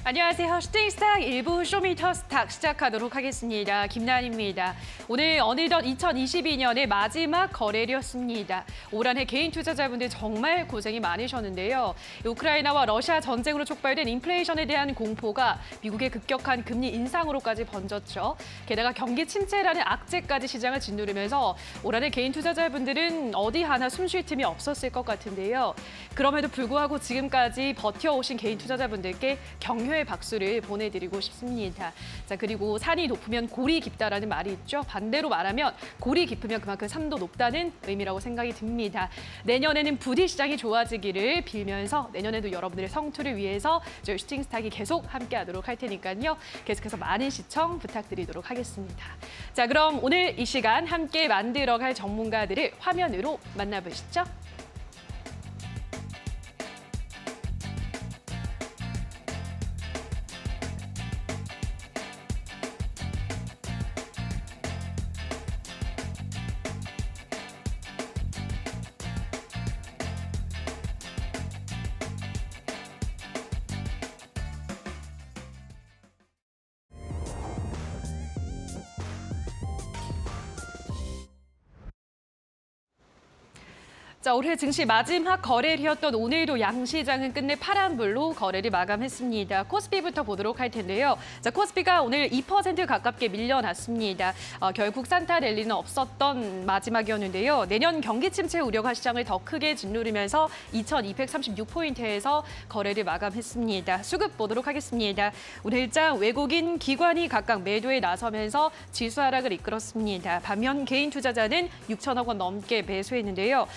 안녕하세요. 슈팅스탁 1부 쇼미터스탁 시작하도록 하겠습니다. 김나은입니다. 오늘 어느덧 2022년의 마지막 거래일이었습니다. 올 한 해 개인 투자자분들 정말 고생이 많으셨는데요. 우크라이나와 러시아 전쟁으로 촉발된 인플레이션에 대한 공포가 미국의 급격한 금리 인상으로까지 번졌죠. 게다가 경기 침체라는 악재까지 시장을 짓누르면서 올 한 해 개인 투자자분들은 어디 하나 숨쉴 틈이 없었을 것 같은데요. 그럼에도 불구하고 지금까지 버텨오신 개인 투자자분들께 격려의 박수를 보내드리고 싶습니다. 자, 그리고 산이 높으면 골이 깊다라는 말이 있죠. 반대로 말하면 골이 깊으면 그만큼 산도 높다는 의미라고 생각이 듭니다. 내년에는 부디 시장이 좋아지기를 빌면서 내년에도 여러분들의 성투를 위해서 저희 슈팅스탁이 계속 함께하도록 할 테니까요. 계속해서 많은 시청 부탁드리도록 하겠습니다. 자, 그럼 오늘 이 시간 함께 만들어갈 전문가들을 화면으로 만나보시죠. 자, 올해 증시 마지막 거래일이었던 오늘도 양시장은 끝내 파란불로 거래를 마감했습니다. 코스피부터 보도록 할 텐데요. 자, 코스피가 오늘 2% 가깝게 밀려났습니다. 결국 산타 랠리는 없었던 마지막이었는데요. 내년 경기 침체 우려가 시장을 더 크게 짓누르면서 2,236포인트에서 거래를 마감했습니다. 수급 보도록 하겠습니다. 오늘 일장 외국인 기관이 각각 매도에 나서면서 지수 하락을 이끌었습니다. 반면 개인 투자자는 6천억 원 넘게 매수했는데요.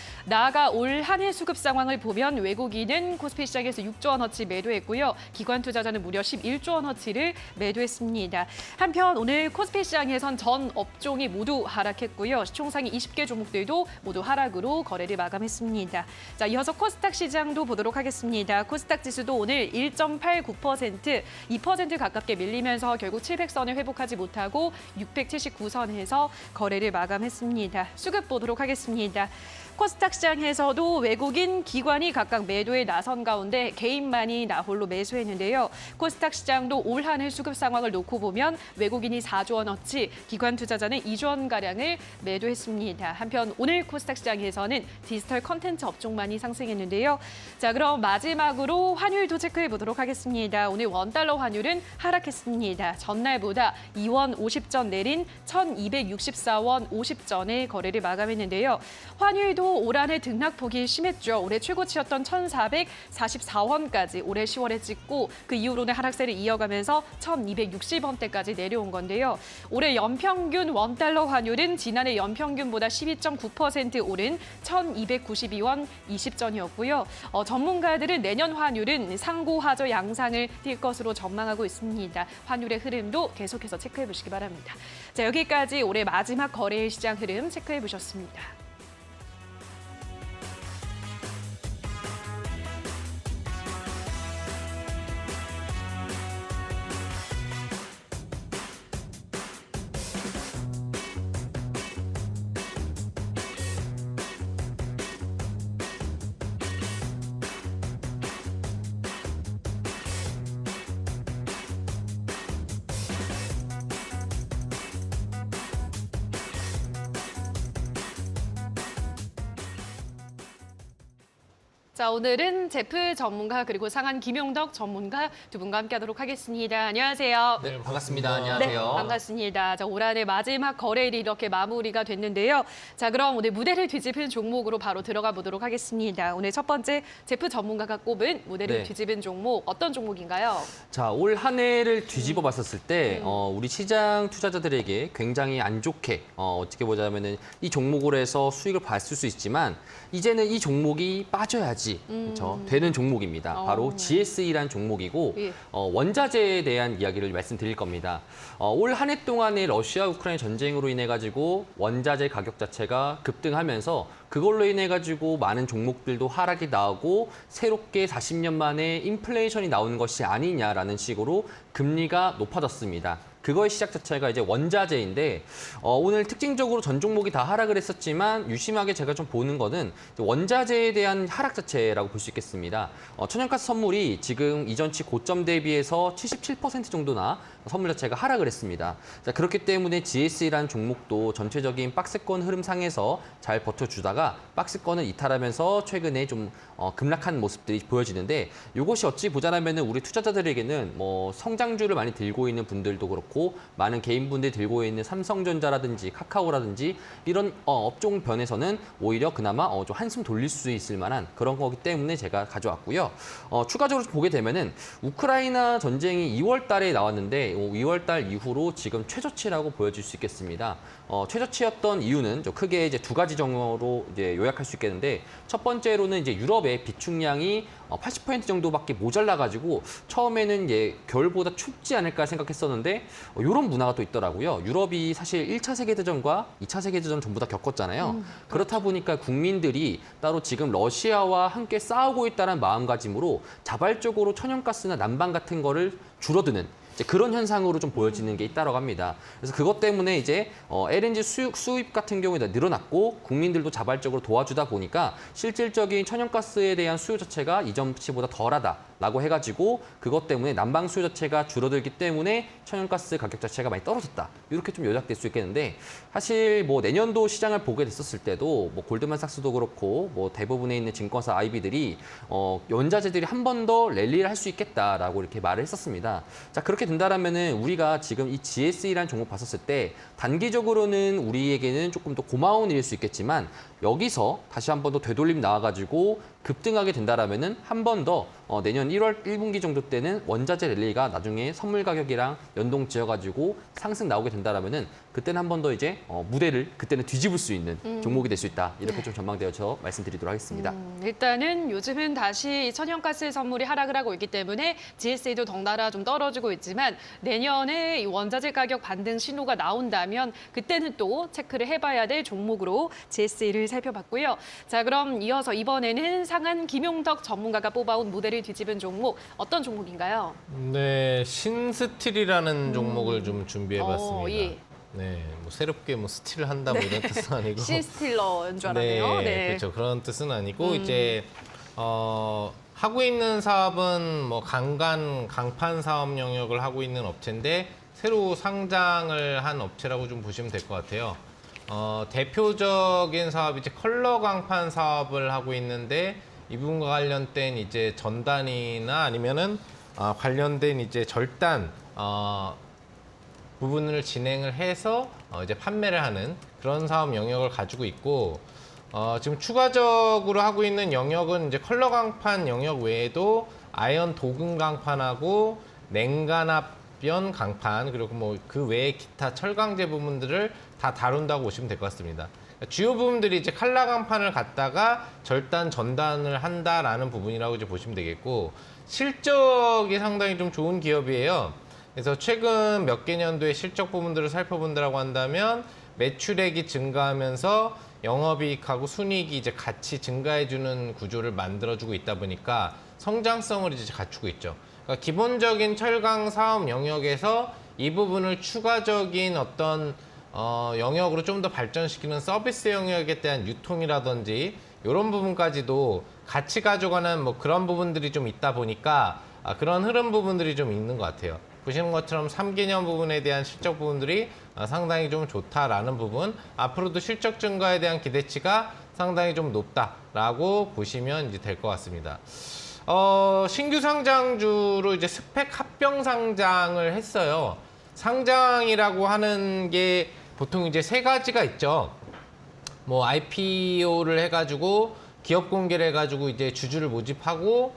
나아가 올 한 해 수급 상황을 보면 외국인은 코스피 시장에서 6조 원어치 매도했고요. 기관 투자자는 무려 11조 원어치를 매도했습니다. 한편 오늘 코스피 시장에선 전 업종이 모두 하락했고요. 시총상위 20개 종목들도 모두 하락으로 거래를 마감했습니다. 자, 이어서 코스닥 시장도 보도록 하겠습니다. 코스닥 지수도 오늘 1.89%, 2% 가깝게 밀리면서 결국 700선을 회복하지 못하고 679선에서 거래를 마감했습니다. 수급 보도록 하겠습니다. 코스닥 시장에서도 외국인 기관이 각각 매도에 나선 가운데 개인만이 나홀로 매수했는데요. 코스닥 시장도 올 한 해 수급 상황을 놓고 보면 외국인이 4조 원어치, 기관 투자자는 2조 원가량을 매도했습니다. 한편 오늘 코스닥 시장에서는 디지털 컨텐츠 업종만이 상승했는데요. 자, 그럼 마지막으로 환율도 체크해 보도록 하겠습니다. 오늘 원달러 환율은 하락했습니다. 전날보다 2원 50전 내린 1,264원 50전의 거래를 마감했는데요. 환율도 올 한 해 등락폭이 심했죠. 올해 최고치였던 1,444원까지 올해 10월에 찍고 그 이후로는 하락세를 이어가면서 1,260원대까지 내려온 건데요. 올해 연평균 원달러 환율은 지난해 연평균보다 12.9% 오른 1,292원 20전이었고요. 전문가들은 내년 환율은 상고하저 양상을 띌 것으로 전망하고 있습니다. 환율의 흐름도 계속해서 체크해 보시기 바랍니다. 자, 여기까지 올해 마지막 거래일 시장 흐름 체크해 보셨습니다. 자, 오늘은 제프 전문가 그리고 상한 김용덕 전문가 두 분과 함께하도록 하겠습니다. 안녕하세요. 네, 반갑습니다. 네, 안녕하세요. 반갑습니다. 자, 올 한 해 마지막 거래일이 이렇게 마무리가 됐는데요. 자, 그럼 오늘 무대를 뒤집은 종목으로 바로 들어가 보도록 하겠습니다. 오늘 첫 번째 제프 전문가가 꼽은 무대를 네. 뒤집은 종목 어떤 종목인가요? 자, 올 한 해를 뒤집어 봤었을 때 우리 시장 투자자들에게 굉장히 안 좋게 어떻게 보자면은 이 종목으로 해서 수익을 봤을 수 있지만 이제는 이 종목이 빠져야지 그렇죠? 되는 종목입니다. 바로 GSE라는 종목이고 예. 원자재에 대한 이야기를 말씀드릴 겁니다. 올 한 해 동안의 러시아 우크라이나 전쟁으로 인해 가지고 원자재 가격 자체가 급등하면서 그걸로 인해 가지고 많은 종목들도 하락이 나오고 새롭게 40년 만에 인플레이션이 나오는 것이 아니냐라는 식으로 금리가 높아졌습니다. 그거의 시작 자체가 이제 원자재인데 오늘 특징적으로 전 종목이 다 하락을 했었지만 유심하게 제가 좀 보는 거는 원자재에 대한 하락 자체라고 볼 수 있겠습니다. 천연가스 선물이 지금 이전치 고점 대비해서 77% 정도나 선물 자체가 하락을 했습니다. 자, 그렇기 때문에 GS라는 종목도 전체적인 박스권 흐름상에서 잘 버텨주다가 박스권을 이탈하면서 최근에 좀 급락한 모습들이 보여지는데 이것이 어찌 보자면은 우리 투자자들에게는 뭐 성장주를 많이 들고 있는 분들도 그렇고 많은 개인분들이 들고 있는 삼성전자라든지 카카오라든지 이런 업종 변에서는 오히려 그나마 좀 한숨 돌릴 수 있을 만한 그런 거기 때문에 제가 가져왔고요. 추가적으로 보게 되면은 우크라이나 전쟁이 2월 달에 나왔는데 2월 달 이후로 지금 최저치라고 보여질 수 있겠습니다. 최저치였던 이유는 크게 이제 두 가지 정도로 이제 요약할 수 있겠는데 첫 번째로는 이제 유럽의 비축량이 80% 정도밖에 모자라가지고 처음에는 이제 겨울보다 춥지 않을까 생각했었는데 이런 문화가 또 있더라고요. 유럽이 사실 1차 세계대전과 2차 세계대전 전부 다 겪었잖아요. 그렇다 보니까 국민들이 따로 지금 러시아와 함께 싸우고 있다는 마음가짐으로 자발적으로 천연가스나 난방 같은 거를 줄어드는 그런 현상으로 좀 보여지는 게 있다고 합니다. 그래서 그것 때문에 이제 LNG 수입 같은 경우에 늘어났고 국민들도 자발적으로 도와주다 보니까 실질적인 천연가스에 대한 수요 자체가 이전치보다 덜하다라고 해가지고 그것 때문에 난방 수요 자체가 줄어들기 때문에 천연가스 가격 자체가 많이 떨어졌다. 이렇게 좀 요약될 수 있겠는데 사실 뭐 내년도 시장을 보게 됐었을 때도 뭐 골드만삭스도 그렇고 뭐 대부분에 있는 증권사 IB들이 원자재들이 한 번 더 랠리를 할 수 있겠다라고 이렇게 말을 했었습니다. 자, 그렇게 된다라면은 우리가 지금 이 GSE라는 종목 봤었을 때 단기적으로는 우리에게는 조금 더 고마운 일일 수 있겠지만 여기서 다시 한 번 더 되돌림 나와가지고 급등하게 된다라면은 한 번 더 내년 1월 1분기 정도 때는 원자재 랠리가 나중에 선물 가격이랑 연동 지어가지고 상승 나오게 된다라면은 그때는 한 번 더 이제 무대를 그때는 뒤집을 수 있는 종목이 될 수 있다. 이렇게 좀 전망되어서 말씀드리도록 하겠습니다. 일단은 요즘은 다시 천연가스 선물이 하락을 하고 있기 때문에 GS에도 덩달아 좀 떨어지고 있지만 내년에 이 원자재 가격 반등 신호가 나온다면 그때는 또 체크를 해봐야 될 종목으로 GS를 살펴봤고요. 자, 그럼 이어서 이번에는 상한 김용덕 전문가가 뽑아온 모델을 뒤집은 종목 어떤 종목인가요? 네, 신스틸이라는 종목을 좀 준비해봤습니다. 예. 네, 뭐 새롭게 뭐 스틸을 한다 뭐 이런 뜻은 아니고. 신스틸러인 줄 알았네요. 네, 그렇죠. 그런 뜻은 아니고 이제 하고 있는 사업은 뭐 강판 사업 영역을 하고 있는 업체인데 새로 상장을 한 업체라고 좀 보시면 될 것 같아요. 대표적인 사업이 이제 컬러 강판 사업을 하고 있는데 이 부분과 관련된 이제 전단이나 아니면은 관련된 이제 절단 부분을 진행을 해서 이제 판매를 하는 그런 사업 영역을 가지고 있고 지금 추가적으로 하고 있는 영역은 이제 컬러 강판 영역 외에도 아연 도금 강판하고 냉간압변 강판 그리고 뭐 그 외에 기타 철강제 부분들을 다 다룬다고 보시면 될 것 같습니다. 주요 부분들이 이제 칼라 강판을 갖다가 절단 전단을 한다라는 부분이라고 이제 보시면 되겠고 실적이 상당히 좀 좋은 기업이에요. 그래서 최근 몇 개 년도의 실적 부분들을 살펴본다라고 한다면 매출액이 증가하면서 영업이익하고 순이익이 이제 같이 증가해주는 구조를 만들어주고 있다 보니까 성장성을 이제 갖추고 있죠. 그러니까 기본적인 철강 사업 영역에서 이 부분을 추가적인 어떤 영역으로 좀 더 발전시키는 서비스 영역에 대한 유통이라든지 이런 부분까지도 같이 가져가는 뭐 그런 부분들이 좀 있다 보니까 그런 흐름 부분들이 좀 있는 것 같아요. 보시는 것처럼 3개년 부분에 대한 실적 부분들이 상당히 좀 좋다라는 부분, 앞으로도 실적 증가에 대한 기대치가 상당히 좀 높다라고 보시면 이제 될 것 같습니다. 신규 상장주로 이제 스펙 합병 상장을 했어요. 상장이라고 하는 게 보통 이제 세 가지가 있죠. 뭐 IPO를 해가지고 기업 공개를 해가지고 이제 주주를 모집하고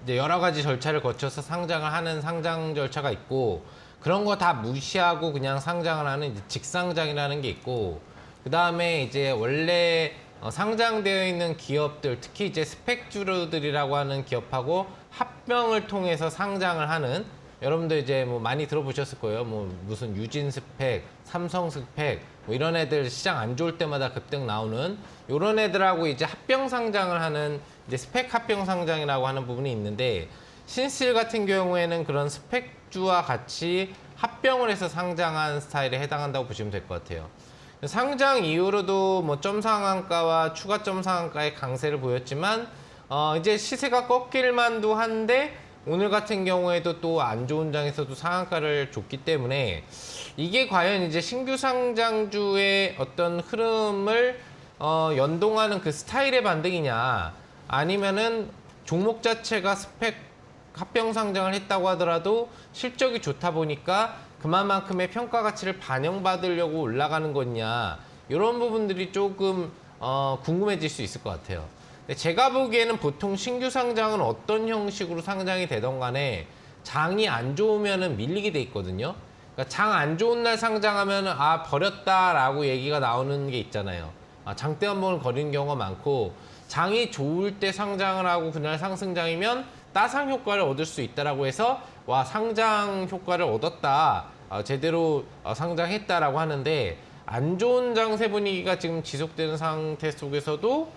이제 여러 가지 절차를 거쳐서 상장을 하는 상장 절차가 있고 그런 거 다 무시하고 그냥 상장을 하는 이제 직상장이라는 게 있고 그 다음에 이제 원래 상장되어 있는 기업들 특히 이제 스펙주들이라고 하는 기업하고 합병을 통해서 상장을 하는 여러분들 이제 뭐 많이 들어보셨을 거예요. 뭐 무슨 유진 스펙, 삼성 스펙 뭐 이런 애들 시장 안 좋을 때마다 급등 나오는 이런 애들하고 이제 합병 상장을 하는 이제 스펙 합병 상장이라고 하는 부분이 있는데 신스틸 같은 경우에는 그런 스펙주와 같이 합병을 해서 상장한 스타일에 해당한다고 보시면 될 것 같아요. 상장 이후로도 뭐 점 상한가와 추가 점 상한가의 강세를 보였지만 이제 시세가 꺾일 만도 한데 오늘 같은 경우에도 또 안 좋은 장에서도 상한가를 줬기 때문에 이게 과연 이제 신규 상장주의 어떤 흐름을 연동하는 그 스타일의 반등이냐 아니면은 종목 자체가 스펙 합병 상장을 했다고 하더라도 실적이 좋다 보니까 그만큼의 평가 가치를 반영받으려고 올라가는 거냐 이런 부분들이 조금 궁금해질 수 있을 것 같아요. 근데 제가 보기에는 보통 신규 상장은 어떤 형식으로 상장이 되던 간에 장이 안 좋으면은 밀리게 돼 있거든요. 그러니까 장 안 좋은 날 상장하면 아 버렸다라고 얘기가 나오는 게 있잖아요. 장대 한 번을 거리는 경우가 많고 장이 좋을 때 상장을 하고 그날 상승장이면 따상 효과를 얻을 수 있다라고 해서 와 상장 효과를 얻었다 제대로 상장했다라고 하는데 안 좋은 장세 분위기가 지금 지속되는 상태 속에서도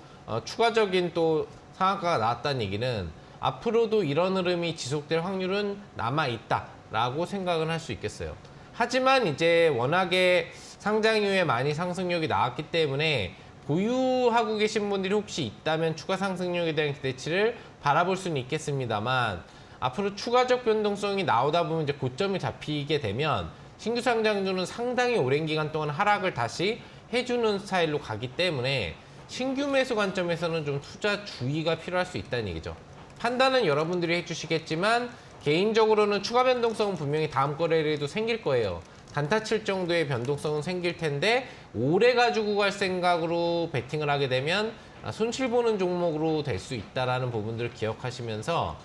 추가적인 또 상한가가 나왔다는 얘기는 앞으로도 이런 흐름이 지속될 확률은 남아 있다라고 생각을 할 수 있겠어요. 하지만 이제 워낙에 상장 이후에 많이 상승력이 나왔기 때문에 보유하고 계신 분들이 혹시 있다면 추가 상승력에 대한 기대치를 바라볼 수는 있겠습니다만 앞으로 추가적 변동성이 나오다 보면 이제 고점이 잡히게 되면 신규 상장주는 상당히 오랜 기간 동안 하락을 다시 해주는 스타일로 가기 때문에 신규 매수 관점에서는 좀 투자 주의가 필요할 수 있다는 얘기죠. 판단은 여러분들이 해주시겠지만 개인적으로는 추가 변동성은 분명히 다음 거래일에도 생길 거예요. 단타 칠 정도의 변동성은 생길 텐데 오래 가지고 갈 생각으로 베팅을 하게 되면 손실 보는 종목으로 될 수 있다는 부분들을 기억하시면서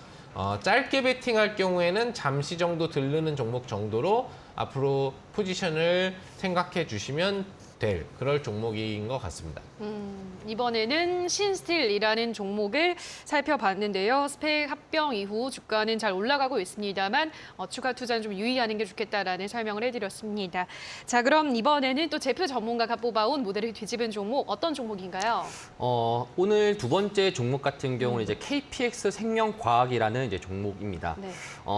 짧게 베팅할 경우에는 잠시 정도 들르는 종목 정도로 앞으로 포지션을 생각해 주시면 될 그럴 종목인 것 같습니다. 이번에는 신스틸이라는 종목을 살펴봤는데요. 스펙 합병 이후 주가는 잘 올라가고 있습니다만 추가 투자는 좀 유의하는 게 좋겠다라는 설명을 해드렸습니다. 자, 그럼 이번에는 또 제표 전문가가 뽑아온 모델을 뒤집은 종목 어떤 종목인가요? 오늘 두 번째 종목 같은 경우는 이제 KPX 생명과학이라는 이제 종목입니다. 네.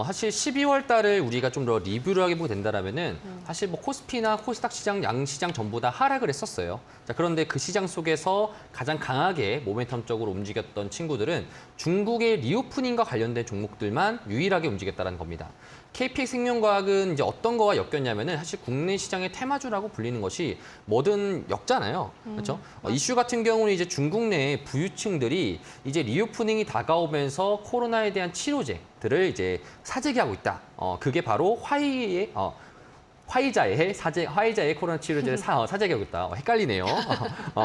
사실 12월 달을 우리가 좀 더 리뷰를 하게 보게 된다면은 사실 뭐 코스피나 코스닥 시장, 양시장 전부 다 하락을 했었어요. 자, 그런데 그 시장 속에서 가장 강하게 모멘텀적으로 움직였던 친구들은 중국의 리오프닝과 관련된 종목들만 유일하게 움직였다는 겁니다. KPX 생명과학은 이제 어떤 거와 엮였냐면은 사실 국내 시장의 테마주라고 불리는 것이 뭐든 엮잖아요. 그렇죠? 이슈 같은 경우는 이제 중국 내 부유층들이 이제 리오프닝이 다가오면서 코로나에 대한 치료제들을 이제 사재기하고 있다. 그게 바로 화이자의 코로나 치료제를 사재기하고 있다. 헷갈리네요.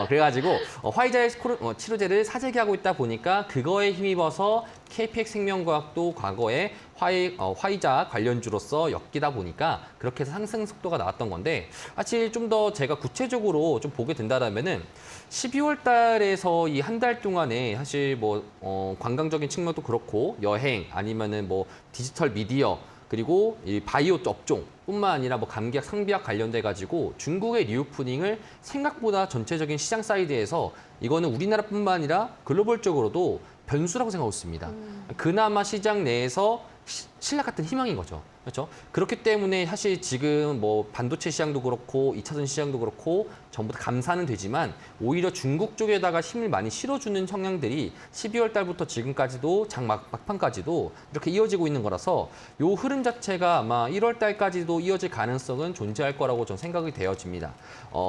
그래가지고 화이자의 치료제를 사재기하고 있다 보니까 그거에 힘입어서 KPX 생명과학도 과거에 화이자 관련주로서 엮이다 보니까 그렇게 해서 상승 속도가 나왔던 건데 사실 좀 더 제가 구체적으로 좀 보게 된다면은 12월 달에서 이 한 달 동안에 사실 뭐 관광적인 측면도 그렇고 여행 아니면은 뭐 디지털 미디어 그리고 이 바이오 업종뿐만 아니라 뭐 감기약, 상비약 관련돼 가지고 중국의 리오프닝을 생각보다 전체적인 시장 사이드에서 이거는 우리나라뿐만 아니라 글로벌적으로도 변수라고 생각하고 있습니다. 그나마 시장 내에서 신락 같은 희망인 거죠. 그렇죠? 그렇기 때문에 사실 지금 뭐 반도체 시장도 그렇고 2차전 시장도 그렇고 전부 다 감사는 되지만 오히려 중국 쪽에다가 힘을 많이 실어주는 성향들이 12월 달부터 지금까지도 막판까지도 이렇게 이어지고 있는 거라서 요 흐름 자체가 아마 1월 달까지도 이어질 가능성은 존재할 거라고 저는 생각이 되어집니다.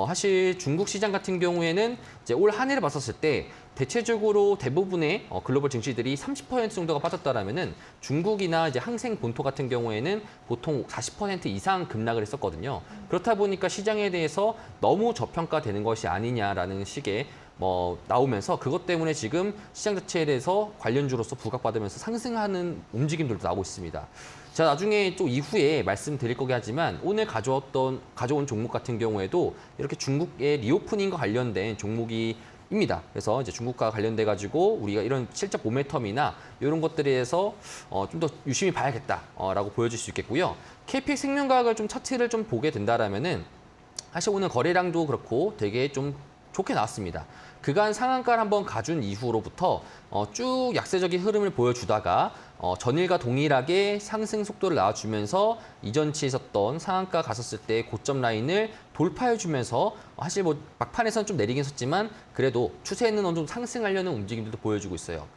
사실 중국 시장 같은 경우에는 이제 올 한 해를 봤었을 때 대체적으로 대부분의 글로벌 증시들이 30% 정도가 빠졌다라면은 중국이나 이제 항생 본토 같은 경우에는 보통 40% 이상 급락을 했었거든요. 그렇다 보니까 시장에 대해서 너무 저평가되는 것이 아니냐라는 식의 나오면서 그것 때문에 지금 시장 자체에 대해서 관련주로서 부각받으면서 상승하는 움직임들도 나오고 있습니다. 자, 나중에 또 이후에 말씀드릴 거긴 하지만 오늘 가져온 종목 같은 경우에도 이렇게 중국의 리오프닝과 관련된 종목이 입니다. 그래서 이제 중국과 관련돼 가지고 우리가 이런 실적 모멘텀이나 이런 것들에 대해서 좀 더 유심히 봐야겠다라고 보여줄 수 있겠고요. KPX 생명과학을 좀 차트를 좀 보게 된다라면은 사실 오늘 거래량도 그렇고 되게 좀 좋게 나왔습니다. 그간 상한가를 한번 가준 이후로부터 쭉 약세적인 흐름을 보여주다가 전일과 동일하게 상승 속도를 낳아주면서 이전치에 있었던 상한가 갔었을 때 고점 라인을 돌파해주면서 사실 뭐 막판에서는 좀 내리긴 했었지만 그래도 추세는 어느 정도 상승하려는 움직임들도 보여주고 있어요.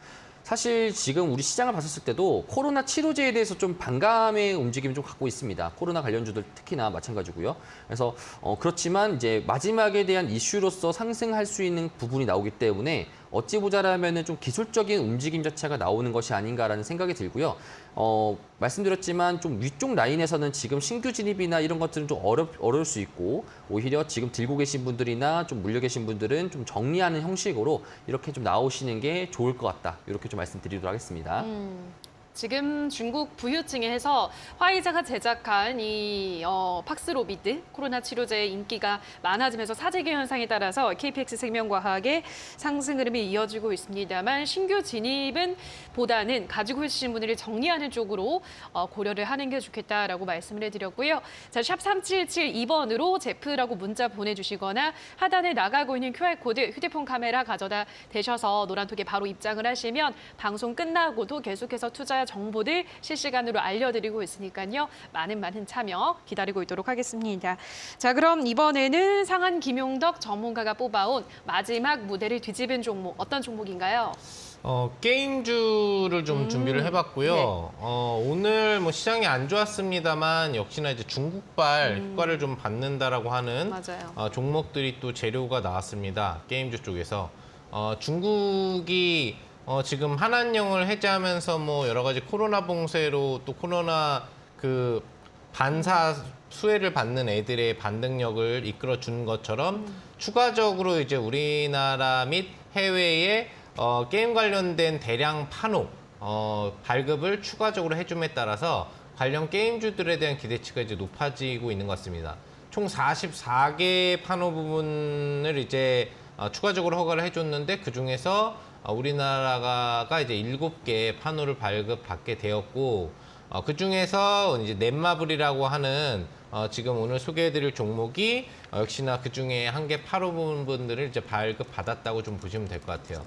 사실 지금 우리 시장을 봤었을 때도 코로나 치료제에 대해서 좀 반감의 움직임을 좀 갖고 있습니다. 코로나 관련주들 특히나 마찬가지고요. 그래서 그렇지만 이제 마지막에 대한 이슈로서 상승할 수 있는 부분이 나오기 때문에 어찌 보자라면은 좀 기술적인 움직임 자체가 나오는 것이 아닌가라는 생각이 들고요. 말씀드렸지만 좀 위쪽 라인에서는 지금 신규 진입이나 이런 것들은 좀 어려울 수 있고 오히려 지금 들고 계신 분들이나 좀 물려 계신 분들은 좀 정리하는 형식으로 이렇게 좀 나오시는 게 좋을 것 같다. 이렇게 좀 말씀드리도록 하겠습니다. 지금 중국 부유층에서 화이자가 제작한 이 팍스로비드 코로나 치료제의 인기가 많아지면서 사재기 현상에 따라서 KPX 생명과학의 상승 흐름이 이어지고 있습니다만 신규 진입은 보다는 가지고 계신 분들을 정리하는 쪽으로 고려를 하는 게 좋겠다라고 말씀을 해드렸고요. 자, 샵 3772번으로 제프라고 문자 보내주시거나 하단에 나가고 있는 QR코드 휴대폰 카메라 가져다 대셔서 노란톡에 바로 입장을 하시면 방송 끝나고도 계속해서 투자 정보들 실시간으로 알려드리고 있으니까요. 많은 참여 기다리고 있도록 하겠습니다. 자, 그럼 이번에는 상한 김용덕 전문가가 뽑아온 마지막 무대를 뒤집은 종목, 어떤 종목인가요? 게임주를 좀 준비를 해봤고요. 네. 오늘 뭐 시장이 안 좋았습니다만 역시나 이제 중국발 효과를 좀 받는다라고 하는 맞아요. 종목들이 또 재료가 나왔습니다. 게임주 쪽에서 중국이 지금 한한령을 해제하면서 뭐 여러 가지 코로나 봉쇄로 또 코로나 그 반사 수혜를 받는 애들의 반등력을 이끌어 준 것처럼 추가적으로 이제 우리나라 및 해외에 게임 관련된 대량 판호 발급을 추가적으로 해줌에 따라서 관련 게임주들에 대한 기대치가 이제 높아지고 있는 것 같습니다. 총 44개 판호 부분을 이제 추가적으로 허가를 해줬는데 그 중에서 우리나라가 이제 7개 판호를 발급받게 되었고 그 중에서 이제 넷마블이라고 하는 지금 오늘 소개해드릴 종목이 역시나 그 중에 한 개 판호 부분들을 이제 발급받았다고 좀 보시면 될 것 같아요.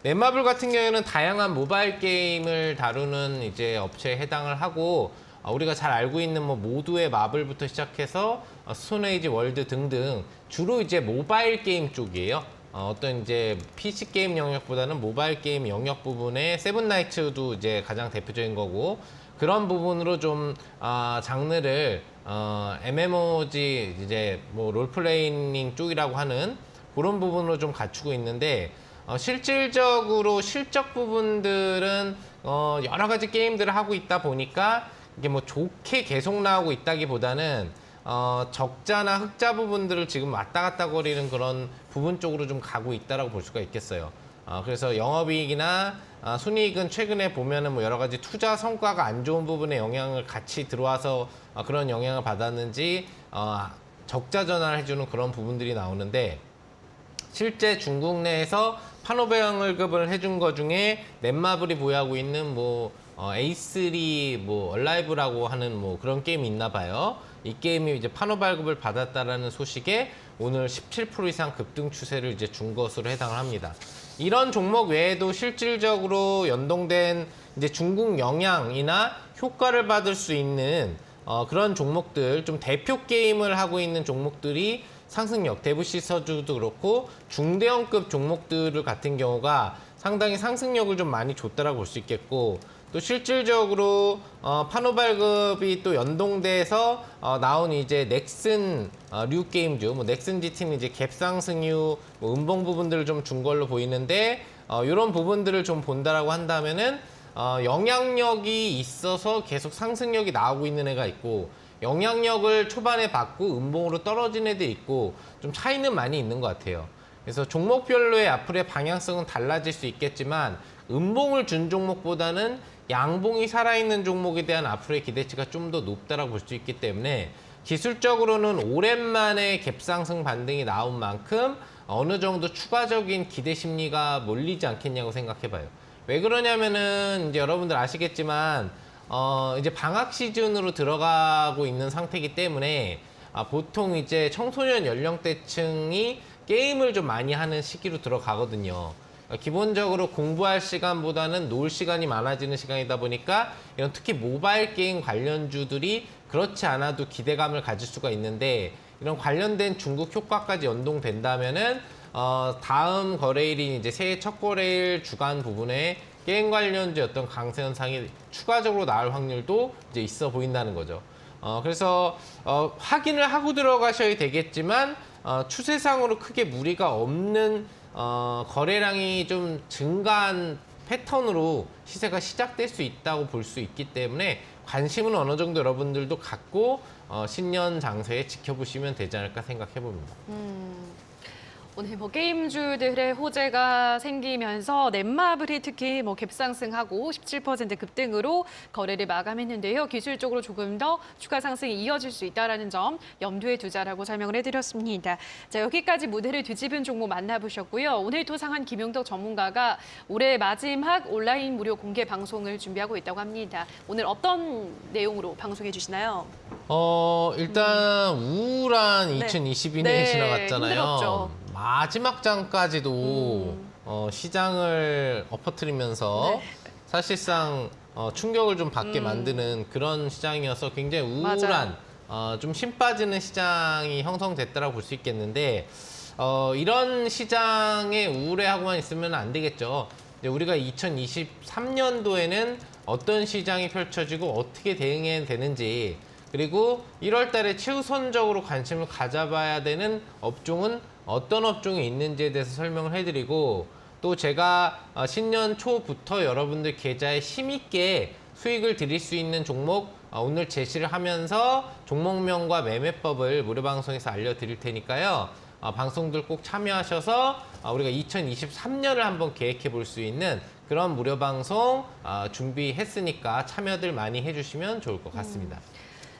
넷마블 같은 경우에는 다양한 모바일 게임을 다루는 이제 업체에 해당을 하고 우리가 잘 알고 있는 뭐 모두의 마블부터 시작해서 스톤에이지 월드 등등 주로 이제 모바일 게임 쪽이에요. 어떤 이제 PC 게임 영역보다는 모바일 게임 영역 부분에 세븐나이츠도 이제 가장 대표적인 거고 그런 부분으로 좀 장르를 MMOG 이제 뭐 롤플레이닝 쪽이라고 하는 그런 부분으로 좀 갖추고 있는데 실질적으로 실적 부분들은 여러 가지 게임들을 하고 있다 보니까 이게 뭐 좋게 계속 나오고 있다기보다는 적자나 흑자 부분들을 지금 왔다 갔다 거리는 그런 부분 쪽으로 좀 가고 있다라고 볼 수가 있겠어요. 그래서 영업이익이나 순이익은 최근에 보면은 뭐 여러 가지 투자 성과가 안 좋은 부분에 영향을 같이 들어와서 그런 영향을 받았는지 적자 전환을 해주는 그런 부분들이 나오는데 실제 중국 내에서 판호배양을급을 해준 것 중에 넷마블이 보유하고 있는 뭐 A3 뭐 얼라이브라고 하는 뭐 그런 게임이 있나 봐요. 이 게임이 이제 판호 발급을 받았다라는 소식에 오늘 17% 이상 급등 추세를 이제 준 것으로 해당을 합니다. 이런 종목 외에도 실질적으로 연동된 이제 중국 영향이나 효과를 받을 수 있는 그런 종목들, 좀 대표 게임을 하고 있는 종목들이 상승력, 대부시서주도 그렇고 중대형급 종목들 같은 경우가 상당히 상승력을 좀 많이 줬다라고 볼 수 있겠고 또 실질적으로 판호 발급이 또 연동돼서 나온 이제 넥슨 류 게임주, 뭐 넥슨 GT는 이제 갭상승 이후 뭐 음봉 부분들을 좀 준 걸로 보이는데 이런 부분들을 좀 본다라고 한다면은 영향력이 있어서 계속 상승력이 나오고 있는 애가 있고 영향력을 초반에 받고 음봉으로 떨어진 애들 있고 좀 차이는 많이 있는 것 같아요. 그래서 종목별로의 앞으로의 방향성은 달라질 수 있겠지만 음봉을 준 종목보다는 양봉이 살아있는 종목에 대한 앞으로의 기대치가 좀 더 높다라고 볼 수 있기 때문에 기술적으로는 오랜만에 갭상승 반등이 나온 만큼 어느 정도 추가적인 기대 심리가 몰리지 않겠냐고 생각해봐요. 왜 그러냐면은 이제 여러분들 아시겠지만 이제 방학 시즌으로 들어가고 있는 상태이기 때문에 보통 이제 청소년 연령대층이 게임을 좀 많이 하는 시기로 들어가거든요. 기본적으로 공부할 시간보다는 놀 시간이 많아지는 시간이다 보니까 이런 특히 모바일 게임 관련주들이 그렇지 않아도 기대감을 가질 수가 있는데 이런 관련된 중국 효과까지 연동된다면은 다음 거래일인 이제 새해 첫 거래일 주간 부분에 게임 관련주 어떤 강세 현상이 추가적으로 나올 확률도 이제 있어 보인다는 거죠. 그래서 확인을 하고 들어가셔야 되겠지만 추세상으로 크게 무리가 없는 거래량이 좀 증가한 패턴으로 시세가 시작될 수 있다고 볼 수 있기 때문에 관심은 어느 정도 여러분들도 갖고 신년 장세에 지켜보시면 되지 않을까 생각해 봅니다. 오늘 게임주들의 호재가 생기면서 넷마블이 특히 갭상승하고 17% 급등으로 거래를 마감했는데요. 기술적으로 조금 더 추가 상승이 이어질 수 있다는 점 염두에 두자라고 설명을 해드렸습니다. 자, 여기까지 무대를 뒤집은 종목 만나보셨고요. 오늘 토상한 김용덕 전문가가 올해 마지막 온라인 무료 공개 방송을 준비하고 있다고 합니다. 오늘 어떤 내용으로 방송해 주시나요? 일단 우울한 네. 2022년이 네, 지나갔잖아요. 힘들었죠. 마지막 장까지도 시장을 엎어뜨리면서 네. 사실상 충격을 좀 받게 만드는 그런 시장이어서 굉장히 우울한 좀 심 빠지는 시장이 형성됐다고 볼 수 있겠는데 이런 시장에 우울해하고만 있으면 안 되겠죠. 이제 우리가 2023년도에는 어떤 시장이 펼쳐지고 어떻게 대응해야 되는지 그리고 1월 달에 최우선적으로 관심을 가져봐야 되는 업종은 어떤 업종이 있는지에 대해서 설명을 해드리고 또 제가 신년 초부터 여러분들 계좌에 힘있게 수익을 드릴 수 있는 종목 오늘 제시를 하면서 종목명과 매매법을 무료 방송에서 알려드릴 테니까요. 방송들 꼭 참여하셔서 우리가 2023년을 한번 계획해 볼 수 있는 그런 무료 방송 준비했으니까 참여들 많이 해주시면 좋을 것 같습니다.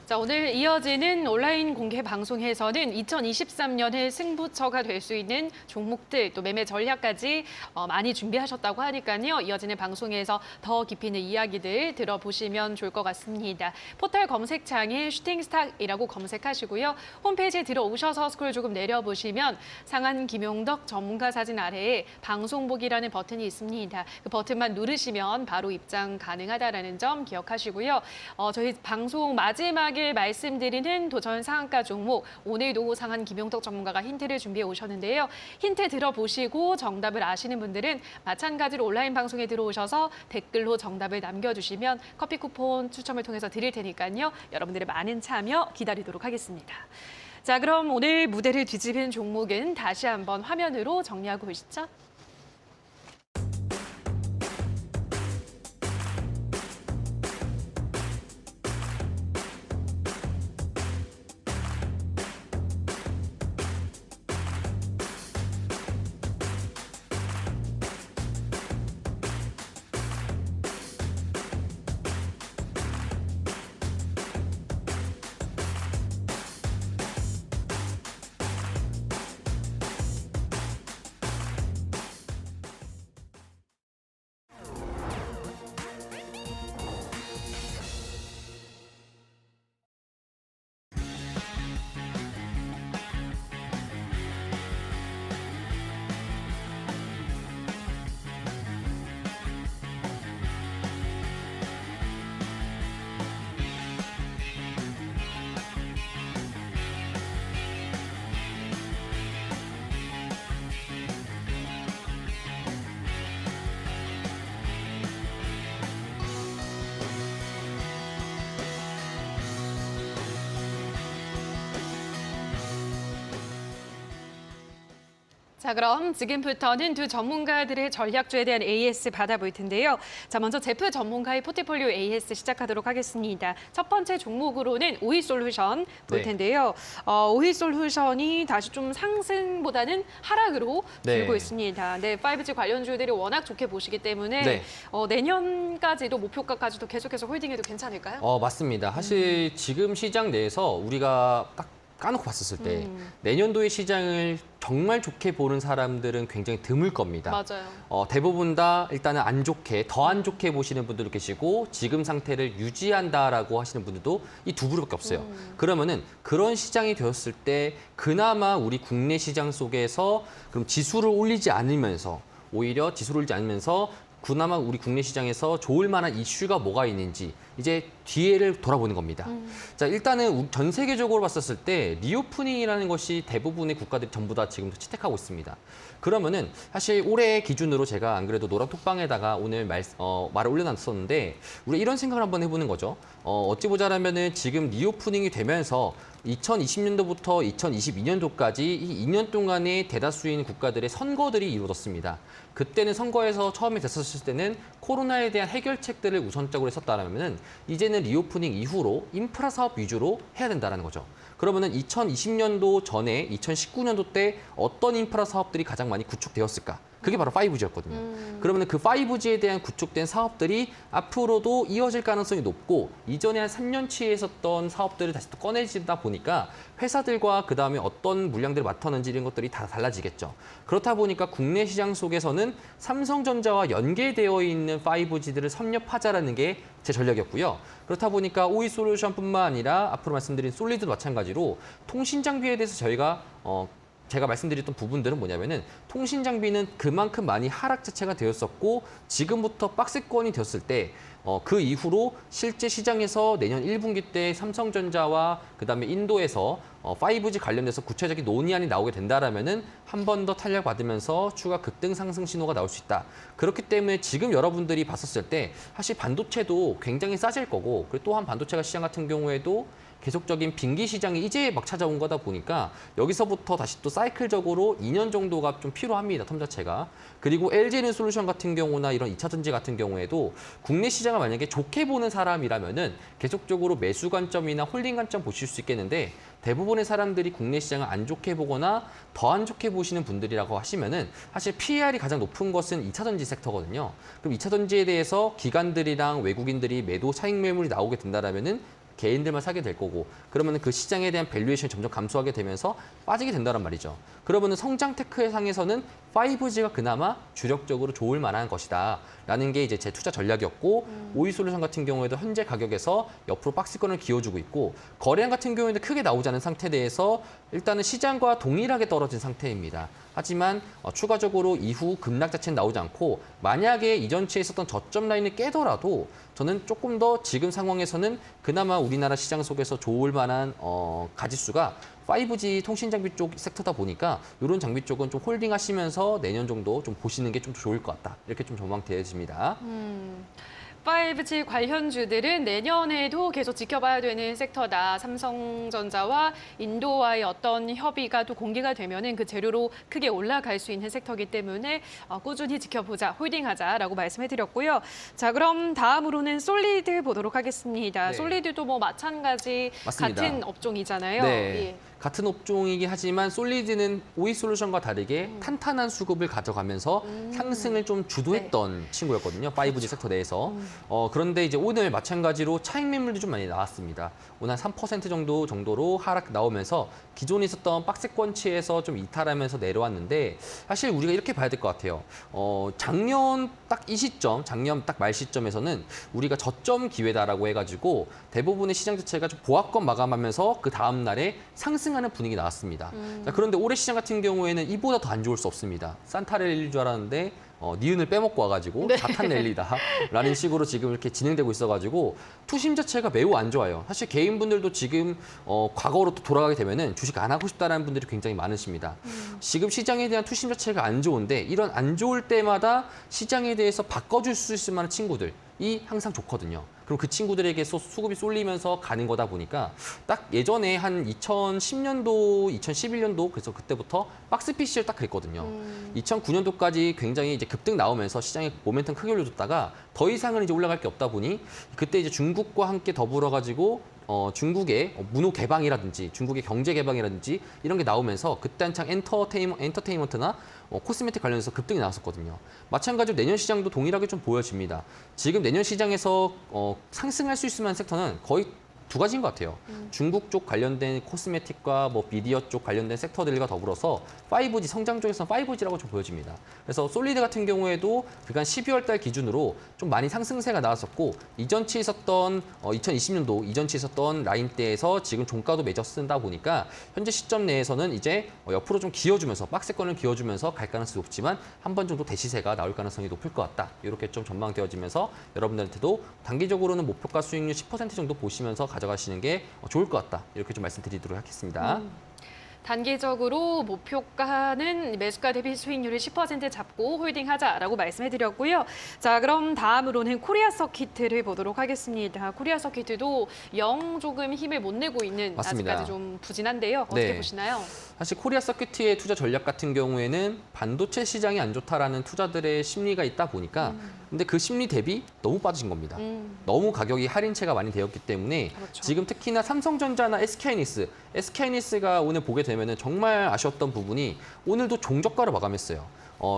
자, 오늘 이어지는 온라인 공개 방송에서는 2023년의 승부처가 될 수 있는 종목들 또 매매 전략까지 많이 준비하셨다고 하니까요. 이어지는 방송에서 더 깊이 있는 이야기들 들어보시면 좋을 것 같습니다. 포털 검색창에 슈팅스탁이라고 검색하시고요. 홈페이지에 들어오셔서 스크롤 조금 내려보시면 상한 김용덕 전문가 사진 아래에 방송 보기라는 버튼이 있습니다. 그 버튼만 누르시면 바로 입장 가능하다는 점 기억하시고요. 저희 방송 마지막에 말씀드리는 도전 상한가 종목 오늘도 상한 김용덕 전문가가 힌트를 준비해 오셨는데요. 힌트 들어보시고 정답을 아시는 분들은 마찬가지로 온라인 방송에 들어오셔서 댓글로 정답을 남겨주시면 커피 쿠폰 추첨을 통해서 드릴 테니까요. 여러분들의 많은 참여 기다리도록 하겠습니다. 자, 그럼 오늘 무대를 뒤집은 종목은 다시 한번 화면으로 정리하고 보시죠. 자, 그럼 지금부터는 두 전문가들의 전략주에 대한 AS 받아볼 텐데요. 자, 먼저 제프 전문가의 포트폴리오 AS 시작하도록 하겠습니다. 첫 번째 종목으로는 오히솔루션 볼 네. 텐데요. 오히솔루션이 다시 좀 상승보다는 하락으로 네. 들고 있습니다. 네, 5G 관련주들이 워낙 좋게 보시기 때문에 네. 내년까지도 목표가까지도 계속해서 홀딩해도 괜찮을까요? 맞습니다. 사실 지금 시장 내에서 우리가 딱 까놓고 봤었을 때 내년도의 시장을 정말 좋게 보는 사람들은 굉장히 드물 겁니다. 맞아요. 대부분 다 일단은 안 좋게, 더 안 좋게 보시는 분들도 계시고 지금 상태를 유지한다라고 하시는 분들도 이 두 부류밖에 없어요. 그러면은 그런 시장이 되었을 때 그나마 우리 국내 시장 속에서 그럼 지수를 올리지 않으면서 오히려 지수를 올리지 않으면서 그나마 우리 국내 시장에서 좋을 만한 이슈가 뭐가 있는지 이제 뒤에를 돌아보는 겁니다. 자, 일단은 전 세계적으로 봤었을 때 리오프닝이라는 것이 대부분의 국가들이 전부 다 지금도 채택하고 있습니다. 그러면은 사실 올해 기준으로 제가 안 그래도 노란톡방에다가 오늘 말을 올려놨었는데 우리 이런 생각을 한번 해보는 거죠. 어찌 보자라면은 지금 리오프닝이 되면서 2020년도부터 2022년도까지 이 2년 동안의 대다수인 국가들의 선거들이 이루어졌습니다. 그때는 선거에서 처음에 됐었을 때는 코로나에 대한 해결책들을 우선적으로 했었다면 이제는 리오프닝 이후로 인프라 사업 위주로 해야 된다는 거죠. 그러면은 2020년도 전에 2019년도 때 어떤 인프라 사업들이 가장 많이 구축되었을까? 그게 바로 5G였거든요. 그러면 그 5G에 대한 구축된 사업들이 앞으로도 이어질 가능성이 높고 이전에 한 3년치에 있었던 사업들을 다시 또 꺼내지다 보니까 회사들과 그다음에 어떤 물량들을 맡았는지 이런 것들이 다 달라지겠죠. 그렇다 보니까 국내 시장 속에서는 삼성전자와 연계되어 있는 5G들을 섭렵하자라는 게 제 전략이었고요. 그렇다 보니까 오이솔루션뿐만 아니라 앞으로 말씀드린 솔리드도 마찬가지로 통신 장비에 대해서 저희가 제가 말씀드렸던 부분들은 뭐냐면은 통신 장비는 그만큼 많이 하락 자체가 되었었고 지금부터 박스권이 되었을 때 그 이후로 실제 시장에서 내년 1분기 때 삼성전자와 그다음에 인도에서 5G 관련돼서 구체적인 논의안이 나오게 된다라면은 한 번 더 탄력받으면서 추가 급등 상승 신호가 나올 수 있다. 그렇기 때문에 지금 여러분들이 봤었을 때 사실 반도체도 굉장히 싸질 거고 그리고 또한 반도체가 시장 같은 경우에도 계속적인 빈기 시장이 이제 막 찾아온 거다 보니까 여기서부터 다시 또 사이클적으로 2년 정도가 좀 필요합니다. 텀 자체가. 그리고 LG에너솔루션 같은 경우나 이런 2차 전지 같은 경우에도 국내 시장을 만약에 좋게 보는 사람이라면은 계속적으로 매수 관점이나 홀딩 관점 보실 수 있겠는데 대부분의 사람들이 국내 시장을 안 좋게 보거나 더 안 좋게 보시는 분들이라고 하시면은 사실 PER이 가장 높은 것은 2차 전지 섹터거든요. 그럼 2차 전지에 대해서 기관들이랑 외국인들이 매도 차익 매물이 나오게 된다라면은 개인들만 사게 될 거고 그러면 그 시장에 대한 밸류에이션이 점점 감소하게 되면서 빠지게 된다는 말이죠. 그러면 성장 테크의 상에서는 5G가 그나마 주력적으로 좋을 만한 것이다 라는 게 이제 제 투자 전략이었고 오이솔루션 같은 경우에도 현재 가격에서 옆으로 박스권을 기어주고 있고 거래량 같은 경우에는 크게 나오지 않은 상태에 대해서 일단은 시장과 동일하게 떨어진 상태입니다. 하지만 추가적으로 이후 급락 자체는 나오지 않고 만약에 이전치에 있었던 저점 라인을 깨더라도 저는 조금 더 지금 상황에서는 그나마 우리나라 시장 속에서 좋을 만한 가지수가 5G 통신 장비 쪽 섹터다 보니까 이런 장비 쪽은 좀 홀딩하시면서 내년 정도 좀 보시는 게 좀 좋을 것 같다. 이렇게 좀 전망되어집니다. 5G 관련주들은 내년에도 계속 지켜봐야 되는 섹터다. 삼성전자와 인도와의 어떤 협의가 또 공개가 되면은 그 재료로 크게 올라갈 수 있는 섹터이기 때문에 꾸준히 지켜보자, 홀딩하자라고 말씀해드렸고요. 자, 그럼 다음으로는 솔리드 보도록 하겠습니다. 네. 솔리드도 뭐 마찬가지 맞습니다. 같은 업종이잖아요. 네. 예. 같은 업종이긴 하지만 솔리드는 오이솔루션과 다르게 탄탄한 수급을 가져가면서 상승을 좀 주도했던 친구였거든요. 5G 섹터 내에서. 그런데 이제 오늘 마찬가지로 차익 매물도 좀 많이 나왔습니다. 오늘 한 3% 정도로 하락 나오면서 기존에 있었던 박스권치에서 좀 이탈하면서 내려왔는데 사실 우리가 이렇게 봐야 될 것 같아요. 작년 딱 이 시점, 작년 딱 말 시점에서는 우리가 저점 기회다라고 해가지고 대부분의 시장 자체가 좀 보합권 마감하면서 그 다음 날에 상승하는 분위기 나왔습니다. 자, 그런데 올해 시장 같은 경우에는 이보다 더 안 좋을 수 없습니다. 산타랠리일 줄 알았는데 니은을 빼먹고 와가지고 자탄 랠리다라는 식으로 지금 이렇게 진행되고 있어가지고 투심 자체가 매우 안 좋아요. 사실 개인분들도 지금 과거로 또 돌아가게 되면은 주식 안 하고 싶다라는 분들이 굉장히 많으십니다. 지금 시장에 대한 투심 자체가 안 좋은데 이런 안 좋을 때마다 시장에 대해서 바꿔줄 수 있을 만한 친구들이 항상 좋거든요. 그럼 그 친구들에게 수급이 쏠리면서 가는 거다 보니까 딱 예전에 한 2010년도, 2011년도 그래서 그때부터 박스피쉬를 딱 그랬거든요. 2009년도까지 굉장히 이제 급등 나오면서 시장에 모멘텀 크게 올려줬다가 더 이상은 이제 올라갈 게 없다 보니 그때 이제 중국과 함께 더불어 가지고 중국의 문호 개방이라든지 중국의 경제 개방이라든지 이런 게 나오면서 그때 한창 엔터테인먼트나 코스메틱 관련해서 급등이 나왔었거든요. 마찬가지로 내년 시장도 동일하게 좀 보여집니다. 지금 내년 시장에서 상승할 수 있을 만한 섹터는 거의 두 가지인 것 같아요. 중국 쪽 관련된 코스메틱과 뭐 미디어 쪽 관련된 섹터들과 더불어서 5G 성장 쪽에서는 5G라고 좀 보여집니다. 그래서 솔리드 같은 경우에도 그간 12월 달 기준으로 좀 많이 상승세가 나왔었고 이전치 있었던 2020년도 이전치 있었던 라인대에서 지금 종가도 맺었다 보니까 현재 시점 내에서는 이제 옆으로 좀 기어주면서 박스권을 기어주면서 갈 가능성이 높지만 한 번 정도 대시세가 나올 가능성이 높을 것 같다. 이렇게 좀 전망되어지면서 여러분들한테도 단기적으로는 목표가 수익률 10% 정도 보시면서 가져가시는 게 좋을 것 같다. 이렇게 좀 말씀드리도록 하겠습니다. 단기적으로 목표가는 매수가 대비 수익률을 10% 잡고 홀딩하자라고 말씀해드렸고요. 자, 그럼 다음으로는 코리아 서킷을 보도록 하겠습니다. 코리아 서킷도 영 조금 힘을 못 내고 있는 맞습니다. 아직까지 좀 부진한데요. 어떻게 네. 보시나요? 사실 코리아 서큐트의 투자 전략 같은 경우에는 반도체 시장이 안 좋다라는 투자들의 심리가 있다 보니까 근데 그 심리 대비 너무 빠진 겁니다. 너무 가격이 할인체가 많이 되었기 때문에 그렇죠. 지금 특히나 삼성전자나 SK하이닉스가 오늘 보게 되면은 정말 아쉬웠던 부분이 오늘도 종저가로 마감했어요.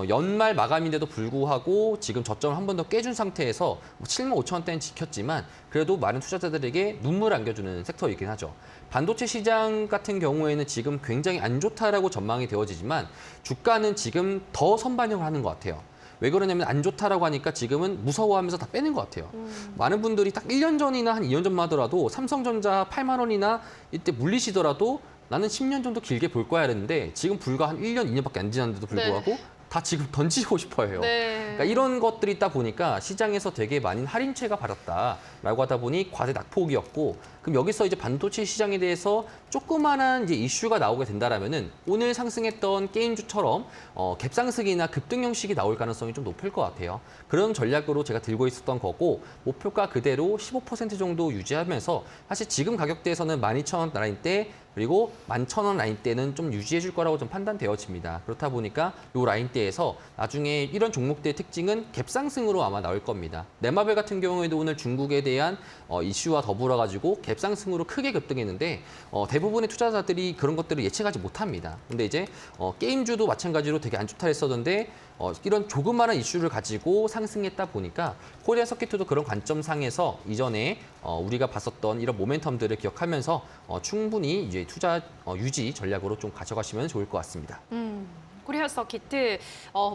연말 마감인데도 불구하고 지금 저점을 한 번 더 깨준 상태에서 75,000원대는 지켰지만 그래도 많은 투자자들에게 눈물을 안겨주는 섹터이긴 하죠. 반도체 시장 같은 경우에는 지금 굉장히 안 좋다라고 전망이 되어지지만 주가는 지금 더 선반영을 하는 것 같아요. 왜 그러냐면 안 좋다라고 하니까 지금은 무서워하면서 다 빼는 것 같아요. 많은 분들이 딱 1년 전이나 한 2년 전만 하더라도 삼성전자 8만 원이나 이때 물리시더라도 나는 10년 정도 길게 볼 거야 했는데 지금 불과 한 1년, 2년밖에 안 지났는데도 불구하고 다 지금 던지고 싶어 해요. 네. 그러니까 이런 것들이 있다 보니까 시장에서 되게 많은 할인체가 받았다라고 하다 보니 과대 낙폭이었고 그럼 여기서 이제 반도체 시장에 대해서 조그마한 이제 이슈가 나오게 된다라면은 오늘 상승했던 게임주처럼 갭상승이나 급등 형식이 나올 가능성이 좀 높을 것 같아요. 그런 전략으로 제가 들고 있었던 거고 목표가 그대로 15% 정도 유지하면서 사실 지금 가격대에서는 12,000원 라인대 그리고 11,000원 라인대는 좀 유지해 줄 거라고 좀 판단되어집니다. 그렇다 보니까 이 라인대에서 나중에 이런 종목대의 특징은 갭상승으로 아마 나올 겁니다. 네마벨 같은 경우에도 오늘 중국에 대한 이슈와 더불어 가지고 갭상승으로 크게 급등했는데 대부분의 투자자들이 그런 것들을 예측하지 못합니다. 근데 이제 게임주도 마찬가지로 되게 안 좋다 했었는데 이런 조그마한 이슈를 가지고 상승했다 보니까 코리아 서킷도 그런 관점상에서 이전에 우리가 봤었던 이런 모멘텀들을 기억하면서 충분히 이제 투자 유지 전략으로 좀 가져가시면 좋을 것 같습니다. 코리아 서킷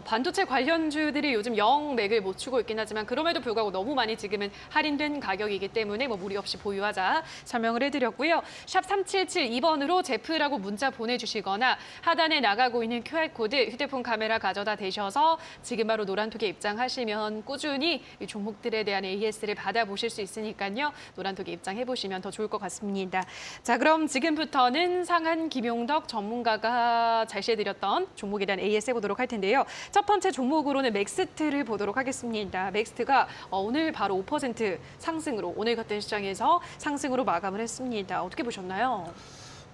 반도체 관련주들이 요즘 영 맥을 못 추고 있긴 하지만 그럼에도 불구하고 너무 많이 지금은 할인된 가격이기 때문에 뭐 무리 없이 보유하자 설명을 해드렸고요. 샵 3772번으로 제프라고 문자 보내주시거나 하단에 나가고 있는 QR코드 휴대폰 카메라 가져다 대셔서 지금 바로 노란톡에 입장하시면 꾸준히 이 종목들에 대한 AS를 받아보실 수 있으니까요. 노란톡에 입장해보시면 더 좋을 것 같습니다. 자, 그럼 지금부터는 상한 김용덕 전문가가 제시해드렸던 종목에 대한 AS 해보도록 할 텐데요. 첫 번째 종목으로는 맥스트를 보도록 하겠습니다. 맥스트가 오늘 바로 5% 상승으로 오늘 같은 시장에서 상승으로 마감을 했습니다. 어떻게 보셨나요?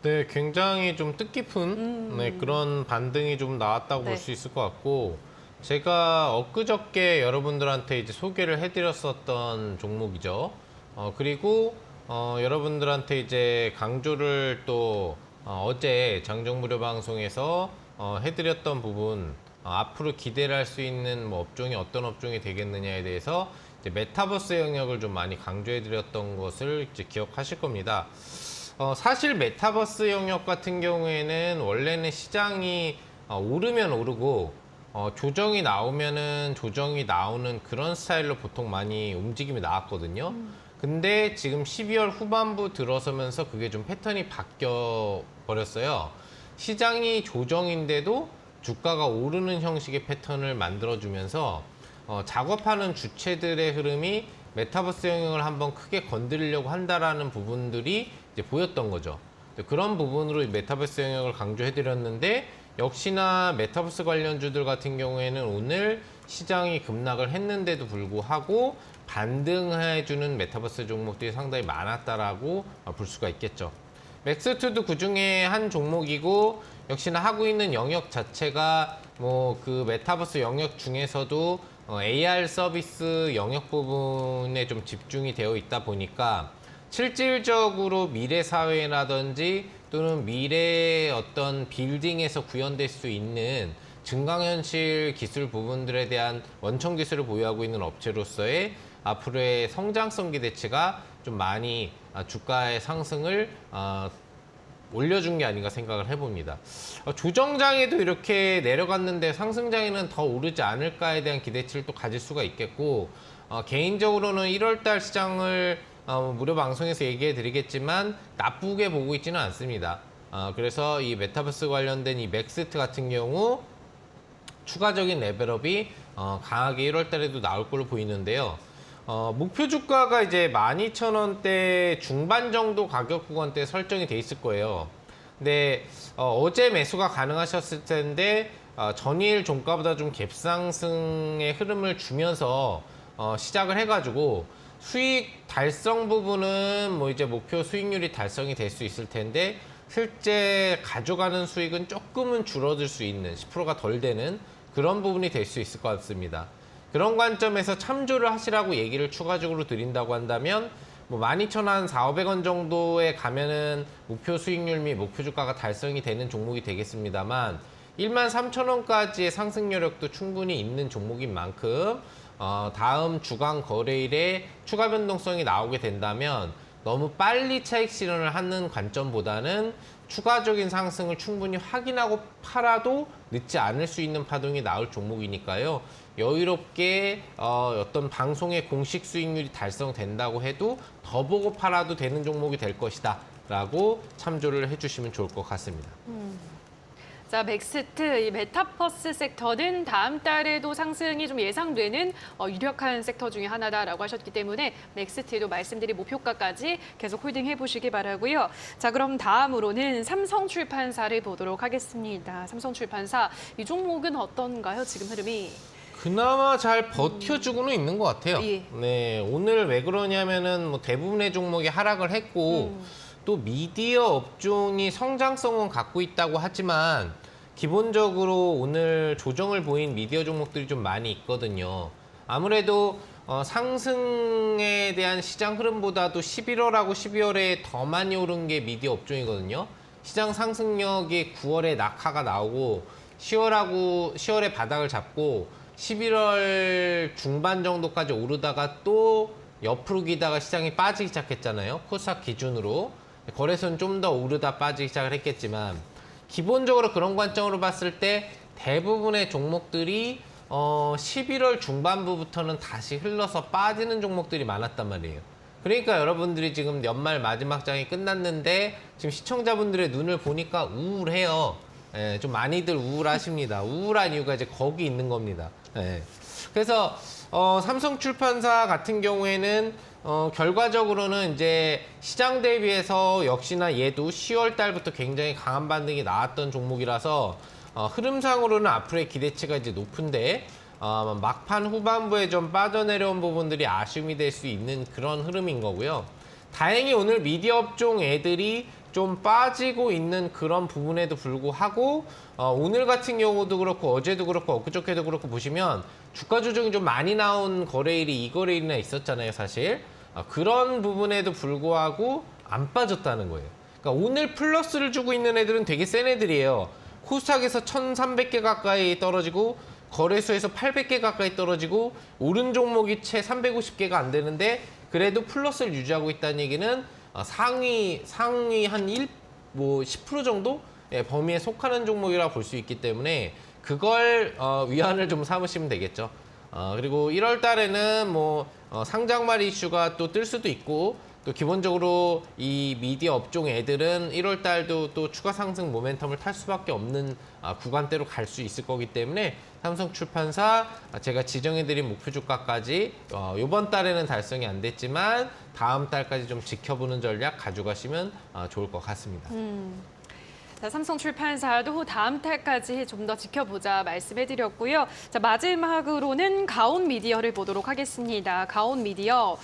네, 굉장히 좀 뜻깊은 네, 그런 반등이 좀 나왔다고 네. 볼 수 있을 것 같고 제가 엊그저께 여러분들한테 이제 소개를 해드렸었던 종목이죠. 그리고 여러분들한테 이제 강조를 또 어제 장정무료 방송에서 해드렸던 부분 앞으로 기대를 할 수 있는 뭐 업종이 어떤 업종이 되겠느냐에 대해서 이제 메타버스 영역을 좀 많이 강조해드렸던 것을 이제 기억하실 겁니다. 사실 메타버스 영역 같은 경우에는 원래는 시장이 오르면 오르고 조정이 나오면은 조정이 나오는 그런 스타일로 보통 많이 움직임이 나왔거든요. 근데 지금 12월 후반부 들어서면서 그게 좀 패턴이 바뀌어 버렸어요. 시장이 조정인데도 주가가 오르는 형식의 패턴을 만들어주면서 작업하는 주체들의 흐름이 메타버스 영역을 한번 크게 건드리려고 한다라는 부분들이 이제 보였던 거죠. 그런 부분으로 메타버스 영역을 강조해드렸는데 역시나 메타버스 관련주들 같은 경우에는 오늘 시장이 급락을 했는데도 불구하고 반등해주는 메타버스 종목들이 상당히 많았다라고 볼 수가 있겠죠. 맥스트도 그 중에 한 종목이고 역시나 하고 있는 영역 자체가 뭐 그 메타버스 영역 중에서도 AR 서비스 영역 부분에 좀 집중이 되어 있다 보니까 실질적으로 미래 사회라든지 또는 미래의 어떤 빌딩에서 구현될 수 있는 증강현실 기술 부분들에 대한 원천 기술을 보유하고 있는 업체로서의 앞으로의 성장성 기대치가 좀 많이 주가의 상승을 올려준 게 아닌가 생각을 해봅니다. 조정장에도 이렇게 내려갔는데 상승장에는 더 오르지 않을까에 대한 기대치를 또 가질 수가 있겠고, 개인적으로는 1월달 시장을 무료 방송에서 얘기해 드리겠지만 나쁘게 보고 있지는 않습니다. 그래서 이 메타버스 관련된 이 맥스트 같은 경우 추가적인 레벨업이 강하게 1월 달에도 나올 걸로 보이는데요. 목표 주가가 이제 12,000원대 중반 정도 가격 구간대 설정이 돼 있을 거예요. 근데 어제 매수가 가능하셨을 텐데 전일 종가보다 좀 갭상승의 흐름을 주면서 시작을 해가지고 수익 달성 부분은 뭐 이제 목표 수익률이 달성이 될 수 있을 텐데 실제 가져가는 수익은 조금은 줄어들 수 있는 10%가 덜 되는 그런 부분이 될 수 있을 것 같습니다. 그런 관점에서 참조를 하시라고 얘기를 추가적으로 드린다고 한다면 뭐 12,400원 정도에 가면은 목표 수익률 및 목표 주가가 달성이 되는 종목이 되겠습니다만 13,000원까지의 상승 여력도 충분히 있는 종목인 만큼 다음 주간 거래일에 추가 변동성이 나오게 된다면 너무 빨리 차익 실현을 하는 관점보다는 추가적인 상승을 충분히 확인하고 팔아도 늦지 않을 수 있는 파동이 나올 종목이니까요. 여유롭게 어떤 방송의 공식 수익률이 달성된다고 해도 더 보고 팔아도 되는 종목이 될 것이다 라고 참조를 해주시면 좋을 것 같습니다. 자, 맥스트, 이 메타버스 섹터는 다음 달에도 상승이 좀 예상되는 유력한 섹터 중에 하나다라고 하셨기 때문에 맥스트에도 말씀드린 목표가까지 계속 홀딩해 보시기 바라고요. 자, 그럼 다음으로는 삼성출판사를 보도록 하겠습니다. 삼성출판사, 이 종목은 어떤가요? 지금 흐름이? 그나마 잘 버텨주고는 있는 것 같아요. 예. 네, 오늘 왜 그러냐면은 뭐 대부분의 종목이 하락을 했고 또 미디어 업종이 성장성은 갖고 있다고 하지만 기본적으로 오늘 조정을 보인 미디어 종목들이 좀 많이 있거든요. 아무래도 상승에 대한 시장 흐름보다도 11월하고 12월에 더 많이 오른 게 미디어 업종이거든요. 시장 상승력이 9월에 낙하가 나오고 10월에 바닥을 잡고 11월 중반 정도까지 오르다가 또 옆으로 기다가 시장이 빠지기 시작했잖아요. 코스닥 기준으로. 거래소는 좀 더 오르다 빠지기 시작을 했겠지만 기본적으로 그런 관점으로 봤을 때 대부분의 종목들이 11월 중반부부터는 다시 흘러서 빠지는 종목들이 많았단 말이에요. 그러니까 여러분들이 지금 연말 마지막 장이 끝났는데 지금 시청자분들의 눈을 보니까 우울해요. 예, 좀 많이들 우울하십니다. 우울한 이유가 이제 거기 있는 겁니다. 예. 그래서 삼성출판사 같은 경우에는 결과적으로는 이제 시장 대비해서 역시나 얘도 10월 달부터 굉장히 강한 반등이 나왔던 종목이라서 흐름상으로는 앞으로의 기대치가 이제 높은데 막판 후반부에 좀 빠져내려온 부분들이 아쉬움이 될 수 있는 그런 흐름인 거고요. 다행히 오늘 미디어 업종 애들이 좀 빠지고 있는 그런 부분에도 불구하고 오늘 같은 경우도 그렇고 어제도 그렇고 엊그저께도 그렇고 보시면 주가 조정이 좀 많이 나온 거래일이 이 거래일이나 있었잖아요, 사실. 그런 부분에도 불구하고 안 빠졌다는 거예요. 그러니까 오늘 플러스를 주고 있는 애들은 되게 센 애들이에요. 코스닥에서 1,300개 가까이 떨어지고 거래소에서 800개 가까이 떨어지고 오른 종목이 채 350개가 안 되는데 그래도 플러스를 유지하고 있다는 얘기는 상위 한 10% 정도 범위에 속하는 종목이라 볼 수 있기 때문에 그걸 위안을 좀 삼으시면 되겠죠. 그리고 1월 달에는 뭐 상장말 이슈가 또 뜰 수도 있고 또 기본적으로 이 미디어 업종 애들은 1월 달도 또 추가 상승 모멘텀을 탈 수밖에 없는 구간대로 갈 수 있을 거기 때문에 삼성출판사 제가 지정해드린 목표 주가까지 이번 달에는 달성이 안 됐지만 다음 달까지 좀 지켜보는 전략 가져가시면 좋을 것 같습니다. 자, 삼성출판사도 다음 달까지 좀 더 지켜보자 말씀해드렸고요. 자, 마지막으로는 가온미디어를 보도록 하겠습니다. 가온미디어,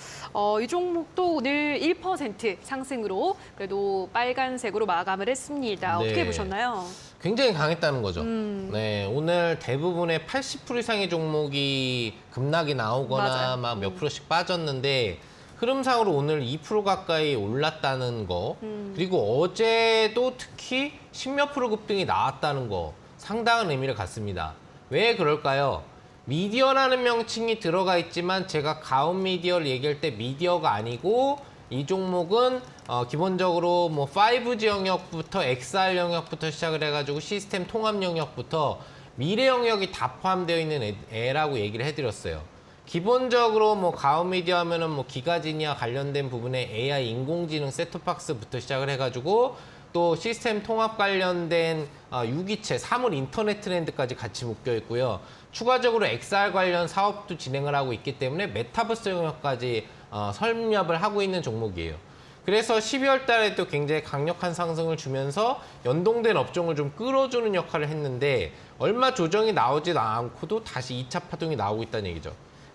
이 종목도 오늘 1% 상승으로 그래도 빨간색으로 마감을 했습니다. 어떻게 네. 보셨나요? 굉장히 강했다는 거죠. 네, 오늘 대부분의 80% 이상의 종목이 급락이 나오거나 맞아요. 막 몇 프로씩 빠졌는데 흐름상으로 오늘 2% 가까이 올랐다는 거 그리고 어제도 특히 10몇 프로 급등이 나왔다는 거 상당한 의미를 갖습니다. 왜 그럴까요? 미디어라는 명칭이 들어가 있지만 제가 가온 미디어를 얘기할 때 미디어가 아니고 이 종목은 기본적으로 뭐 5G 영역부터 XR 영역부터 시작을 해가지고 시스템 통합 영역부터 미래 영역이 다 포함되어 있는 애라고 얘기를 해드렸어요. 기본적으로 뭐 가온 미디어 하면은 뭐 기가진이와 관련된 부분에 AI 인공지능 셋톱박스부터 시작을 해가지고 또 시스템 통합 관련된 유기체, 사물 인터넷 트렌드까지 같이 묶여 있고요. 추가적으로 XR 관련 사업도 진행을 하고 있기 때문에 메타버스 영역까지 설립을 하고 있는 종목이에요. 그래서 12월 달에도 굉장히 강력한 상승을 주면서 연동된 업종을 좀 끌어주는 역할을 했는데 얼마 조정이 나오지 않고도 다시 2차 파동이 나오고 있다는 얘기죠.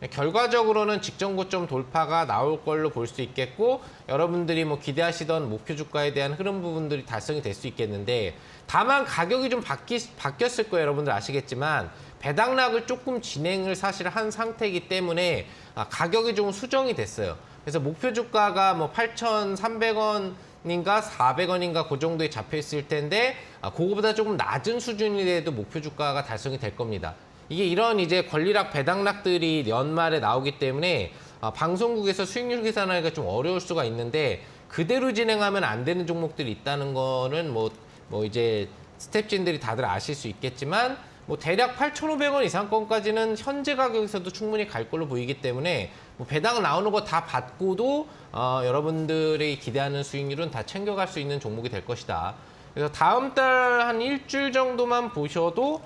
결과적으로는 직전 고점 돌파가 나올 걸로 볼 수 있겠고 여러분들이 뭐 기대하시던 목표 주가에 대한 흐름 부분들이 달성이 될 수 있겠는데 다만 가격이 좀 바뀌었을 거예요. 여러분들 아시겠지만 배당락을 조금 진행을 사실 한 상태이기 때문에 가격이 좀 수정이 됐어요. 그래서 목표 주가가 뭐 8,300원인가 400원인가 그 정도에 잡혀 있을 텐데 그거보다 조금 낮은 수준이라도 목표 주가가 달성이 될 겁니다. 이게 이런 이제 권리락 배당락들이 연말에 나오기 때문에 방송국에서 수익률 계산하기가 좀 어려울 수가 있는데 그대로 진행하면 안 되는 종목들이 있다는 거는 뭐 이제 스텝진들이 다들 아실 수 있겠지만 뭐 대략 8,500원 이상권까지는 현재 가격에서도 충분히 갈 걸로 보이기 때문에 뭐 배당 나오는 거 다 받고도 여러분들이 기대하는 수익률은 다 챙겨갈 수 있는 종목이 될 것이다. 그래서 다음 달 한 일주일 정도만 보셔도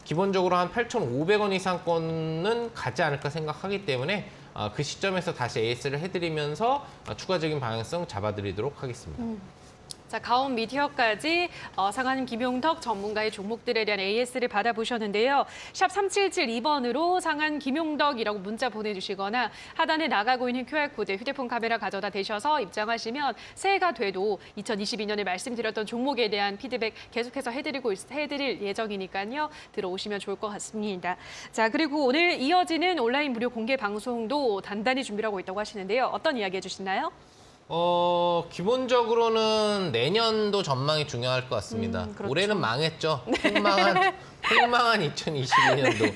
기본적으로 한 8,500원 이상권은 가지 않을까 생각하기 때문에 그 시점에서 다시 AS를 해드리면서 추가적인 방향성 잡아드리도록 하겠습니다. 자, 가온 미디어까지 상한님 김용덕 전문가의 종목들에 대한 AS를 받아보셨는데요. 샵 3772번으로 상한 김용덕이라고 문자 보내주시거나 하단에 나가고 있는 QR코드 휴대폰 카메라 가져다 대셔서 입장하시면 새해가 돼도 2022년에 말씀드렸던 종목에 대한 피드백 계속해서 해드릴 예정이니까요. 들어오시면 좋을 것 같습니다. 자, 그리고 오늘 이어지는 온라인 무료 공개 방송도 단단히 준비를 하고 있다고 하시는데요. 어떤 이야기 해주시나요? 기본적으로는 내년도 전망이 중요할 것 같습니다. 그렇죠. 올해는 망했죠. 폭망한 2022년도.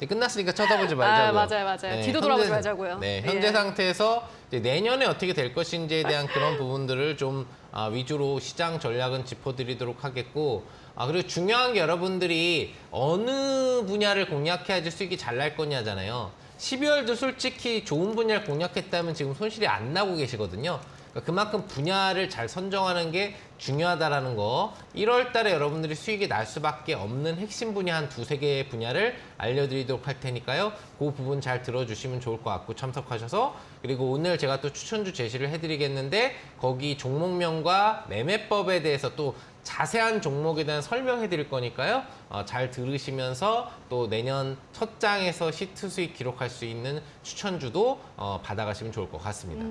끝났으니까 쳐다보지 말자고요. 맞아요. 뒤도 돌아보지 말자고요. 네, 현재 예. 상태에서 이제 내년에 어떻게 될 것인지에 대한 그런 부분들을 좀 위주로 시장 전략은 짚어드리도록 하겠고 그리고 중요한 게 여러분들이 어느 분야를 공략해야지 수익이 잘 날 거냐잖아요. 12월도 솔직히 좋은 분야를 공략했다면 지금 손실이 안 나고 계시거든요. 그러니까 그만큼 분야를 잘 선정하는 게 중요하다라는 거. 1월 달에 여러분들이 수익이 날 수밖에 없는 핵심 분야 한 두세 개의 분야를 알려드리도록 할 테니까요. 그 부분 잘 들어주시면 좋을 것 같고 참석하셔서 그리고 오늘 제가 또 추천주 제시를 해드리겠는데 거기 종목명과 매매법에 대해서 또 자세한 종목에 대한 설명해 드릴 거니까요. 잘 들으시면서 또 내년 첫 장에서 시트 수익 기록할 수 있는 추천주도 받아가시면 좋을 것 같습니다.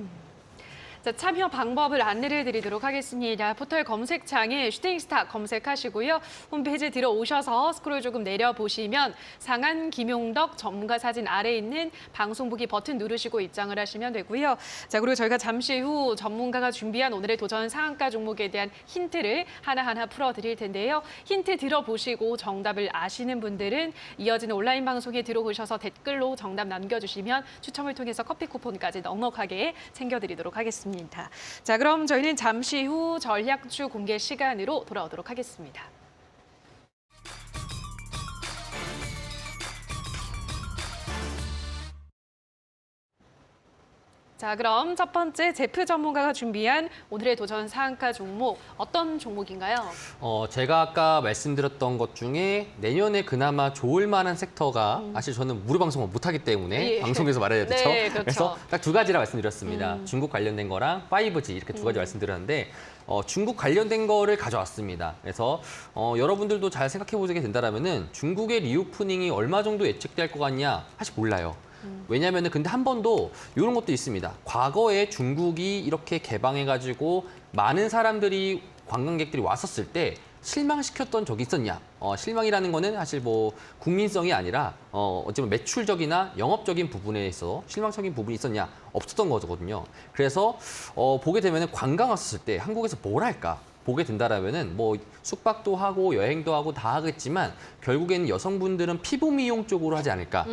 자, 참여 방법을 안내를 해드리도록 하겠습니다. 포털 검색창에 슈팅스타 검색하시고요. 홈페이지에 들어오셔서 스크롤 조금 내려보시면 상한 김용덕 전문가 사진 아래에 있는 방송 보기 버튼 누르시고 입장을 하시면 되고요. 자, 그리고 저희가 잠시 후 전문가가 준비한 오늘의 도전 상한가 종목에 대한 힌트를 하나하나 풀어드릴 텐데요. 힌트 들어보시고 정답을 아시는 분들은 이어지는 온라인 방송에 들어오셔서 댓글로 정답 남겨주시면 추첨을 통해서 커피 쿠폰까지 넉넉하게 챙겨드리도록 하겠습니다. 자, 그럼 저희는 잠시 후 전략주 공개 시간으로 돌아오도록 하겠습니다. 자, 그럼 첫 번째 제프 전문가가 준비한 오늘의 도전 상한가 종목 어떤 종목인가요? 제가 아까 말씀드렸던 것 중에 내년에 그나마 좋을 만한 섹터가 사실 저는 무료 방송을 못하기 때문에 예. 방송에서 말해야 되죠. 네, 그렇죠. 그래서 딱 두 가지라 말씀드렸습니다. 중국 관련된 거랑 5G 이렇게 두 가지 말씀드렸는데 중국 관련된 거를 가져왔습니다. 그래서 여러분들도 잘 생각해 보게 된다면은 중국의 리오프닝이 얼마 정도 예측될 것 같냐 사실 몰라요. 왜냐하면 근데 한 번도 이런 것도 있습니다. 과거에 중국이 이렇게 개방해가지고 많은 사람들이 관광객들이 왔었을 때 실망시켰던 적이 있었냐? 실망이라는 거는 사실 뭐 국민성이 아니라 어쩌면 매출적이나 영업적인 부분에 있어 실망적인 부분이 있었냐? 없었던 거거든요. 그래서 보게 되면 관광 왔을 때 한국에서 뭘 할까? 보게 된다라면은 뭐 숙박도 하고 여행도 하고 다 하겠지만 결국에는 여성분들은 피부 미용 쪽으로 하지 않을까.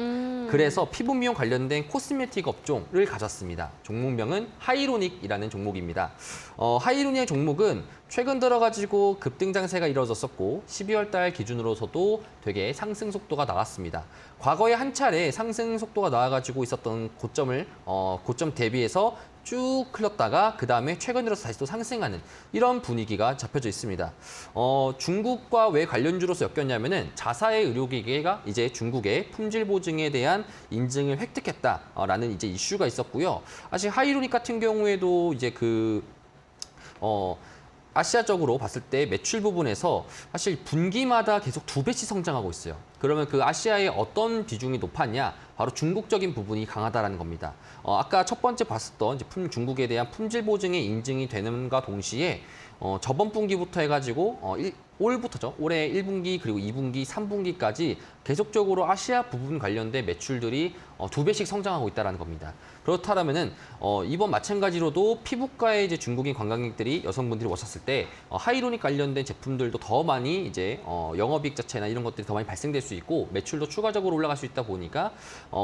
그래서 피부 미용 관련된 코스메틱 업종을 가졌습니다. 종목명은 하이로닉이라는 종목입니다. 하이로닉의 종목은 최근 들어가지고 급등장세가 이루어졌었고 12월 달 기준으로서도 되게 상승 속도가 나왔습니다. 과거에 한 차례 상승 속도가 나와가지고 있었던 고점 대비해서 쭉 흘렀다가 그 다음에 최근 들어서 다시 또 상승하는 이런 분위기가 잡혀져 있습니다. 중국과 왜 관련주로서 엮였냐면은 자사의 의료기계가 이제 중국의 품질 보증에 대한 인증을 획득했다라는 이제 이슈가 있었고요. 사실 하이로닉 같은 경우에도 이제 아시아적으로 봤을 때 매출 부분에서 사실 분기마다 계속 2배씩 성장하고 있어요. 그러면 그 아시아의 어떤 비중이 높았냐? 바로 중국적인 부분이 강하다라는 겁니다. 아까 첫 번째 봤었던 이제 중국에 대한 품질 보증의 인증이 되는과 동시에 저번 분기부터 해가지고 올부터죠. 올해 1분기 그리고 2분기, 3분기까지 계속적으로 아시아 부분 관련된 매출들이 2배씩 성장하고 있다는 겁니다. 그렇다면은 이번 마찬가지로도 피부과에 이제 중국인 관광객들이 여성분들이 오셨을 때 하이로닉 관련된 제품들도 더 많이 이제 영업이익 자체나 이런 것들이 더 많이 발생될 수 있고 매출도 추가적으로 올라갈 수 있다 보니까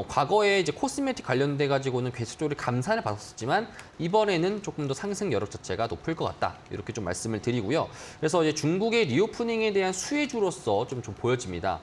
과거에 이제 코스메틱 관련돼 가지고는 계속적으로 감산을 받았었지만 이번에는 조금 더 상승 여력 자체가 높을 것 같다 이렇게 좀 말씀을 드리고요. 그래서 이제 중국의 리오프닝에 대한 수혜주로서 좀 보여집니다.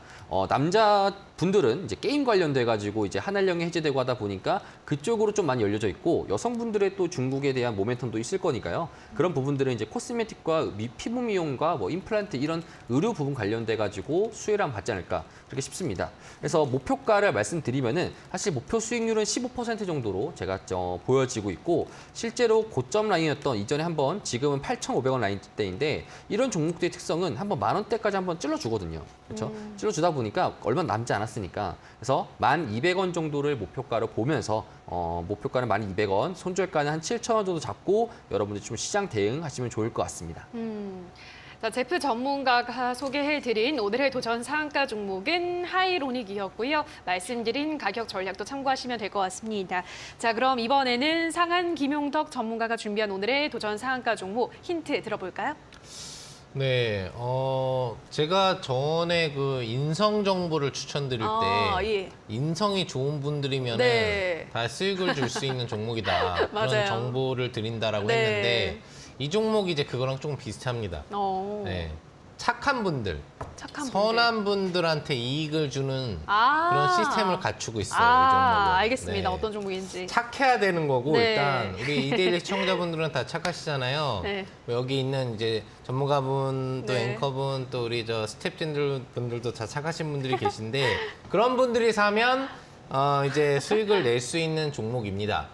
남자분들은 이제 게임 관련돼 가지고 이제 한한령이 해제되고 하다 보니까 그쪽으로 좀 많이 열려져 있고 여성분들의 또 중국에 대한 모멘텀도 있을 거니까요. 그런 부분들은 이제 코스메틱과 피부 미용과 뭐 임플란트 이런 의료 부분 관련돼 가지고 수혜를 한번 받지 않을까 그렇게 싶습니다. 그래서 목표가를 말씀드리면은 사실 목표 수익률은 15% 정도로 제가 보여지고 있고 실제로 고점 라인이었던 이전에 한번 지금은 8,500원 라인대인데 이런 종목들의 특성은 한번 10,000원대까지 한번 찔러주거든요. 그렇죠? 찔러주다 보니까 얼마 남지 않았으니까 그래서 1,200원 정도를 목표가로 보면서 목표가는 1,200원, 손절가는 한 7,000원 정도 잡고 여러분들 좀 시장 대응하시면 좋을 것 같습니다. 자, 제프 전문가가 소개해드린 오늘의 도전 상한가 종목은 하이로닉이었고요. 말씀드린 가격 전략도 참고하시면 될 것 같습니다. 자, 그럼 이번에는 상한 김용덕 전문가가 준비한 오늘의 도전 상한가 종목 힌트 들어볼까요? 네, 제가 전에 그 인성 정보를 추천드릴 때 예. 인성이 좋은 분들이면 네. 다 수익을 줄 수 있는 종목이다. 맞아요. 그런 정보를 드린다라고 네. 했는데 이 종목이 이제 그거랑 조금 비슷합니다. 네, 착한 분들, 착한 분들. 선한 분들한테 이익을 주는 아. 그런 시스템을 갖추고 있어요. 이 종목은. 알겠습니다. 네. 어떤 종목인지. 착해야 되는 거고 네. 일단 우리 이데일리 시청자분들은 다 착하시잖아요. 네. 여기 있는 이제 전문가분 또 네. 앵커분 또 우리 저 스태프분들도 다 착하신 분들이 계신데 그런 분들이 사면 이제 수익을 낼 수 있는 종목입니다.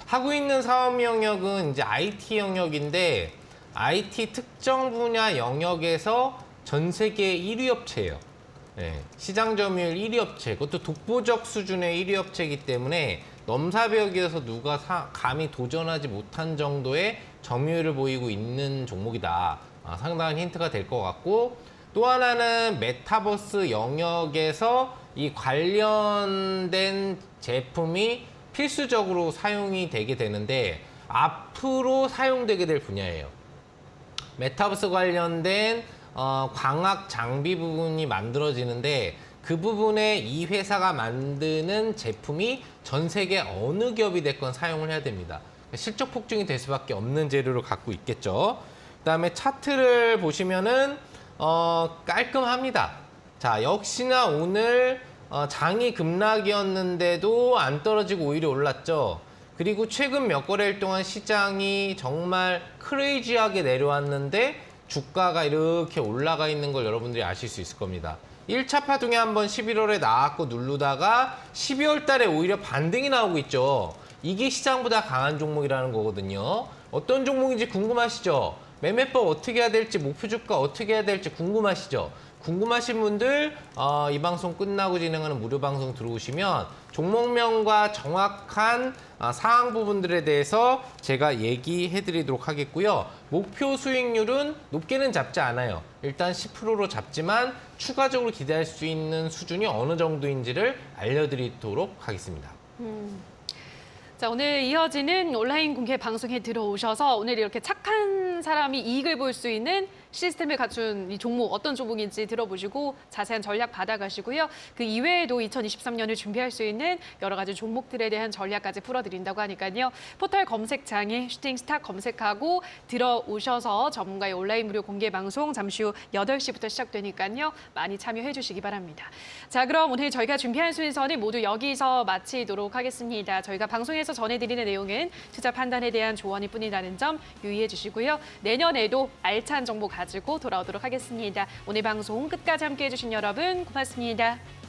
하고 있는 사업 영역은 이제 IT 영역인데 IT 특정 분야 영역에서 전 세계 1위 업체예요. 네, 시장 점유율 1위 업체, 그것도 독보적 수준의 1위 업체이기 때문에 넘사벽이어서 누가 감히 도전하지 못한 정도의 점유율을 보이고 있는 종목이다. 상당한 힌트가 될 것 같고 또 하나는 메타버스 영역에서 이 관련된 제품이 필수적으로 사용이 되게 되는데 앞으로 사용되게 될 분야예요. 메타버스 관련된 광학 장비 부분이 만들어지는데 그 부분에 이 회사가 만드는 제품이 전 세계 어느 기업이 됐건 사용을 해야 됩니다. 실적 폭증이 될 수밖에 없는 재료를 갖고 있겠죠. 그다음에 차트를 보시면은 깔끔합니다. 자, 역시나 오늘 장이 급락이었는데도 안 떨어지고 오히려 올랐죠. 그리고 최근 몇 거래일 동안 시장이 정말 크레이지하게 내려왔는데 주가가 이렇게 올라가 있는 걸 여러분들이 아실 수 있을 겁니다. 1차 파동에 한번 11월에 나왔고 누르다가 12월 달에 오히려 반등이 나오고 있죠. 이게 시장보다 강한 종목이라는 거거든요. 어떤 종목인지 궁금하시죠? 매매법 어떻게 해야 될지, 목표 주가 어떻게 해야 될지 궁금하시죠? 궁금하신 분들 이 방송 끝나고 진행하는 무료 방송 들어오시면 종목명과 정확한 사항 부분들에 대해서 제가 얘기해 드리도록 하겠고요. 목표 수익률은 높게는 잡지 않아요. 일단 10%로 잡지만 추가적으로 기대할 수 있는 수준이 어느 정도인지를 알려드리도록 하겠습니다. 자, 오늘 이어지는 온라인 공개 방송에 들어오셔서 오늘 이렇게 착한 한 사람이 이익을 볼 수 있는 시스템을 갖춘 이 종목 어떤 종목인지 들어보시고 자세한 전략 받아가시고요. 그 이외에도 2023년을 준비할 수 있는 여러 가지 종목들에 대한 전략까지 풀어드린다고 하니까요. 포털 검색창에 슈팅 스탁 검색하고 들어오셔서 전문가의 온라인 무료 공개 방송 잠시 후 8시부터 시작되니까요. 많이 참여해 주시기 바랍니다. 자, 그럼 오늘 저희가 준비한 순서는 모두 여기서 마치도록 하겠습니다. 저희가 방송에서 전해드리는 내용은 투자 판단에 대한 조언일 뿐이라는 점 유의해 주시고요. 내년에도 알찬 정보 가지고 돌아오도록 하겠습니다. 오늘 방송 끝까지 함께해 주신 여러분 고맙습니다.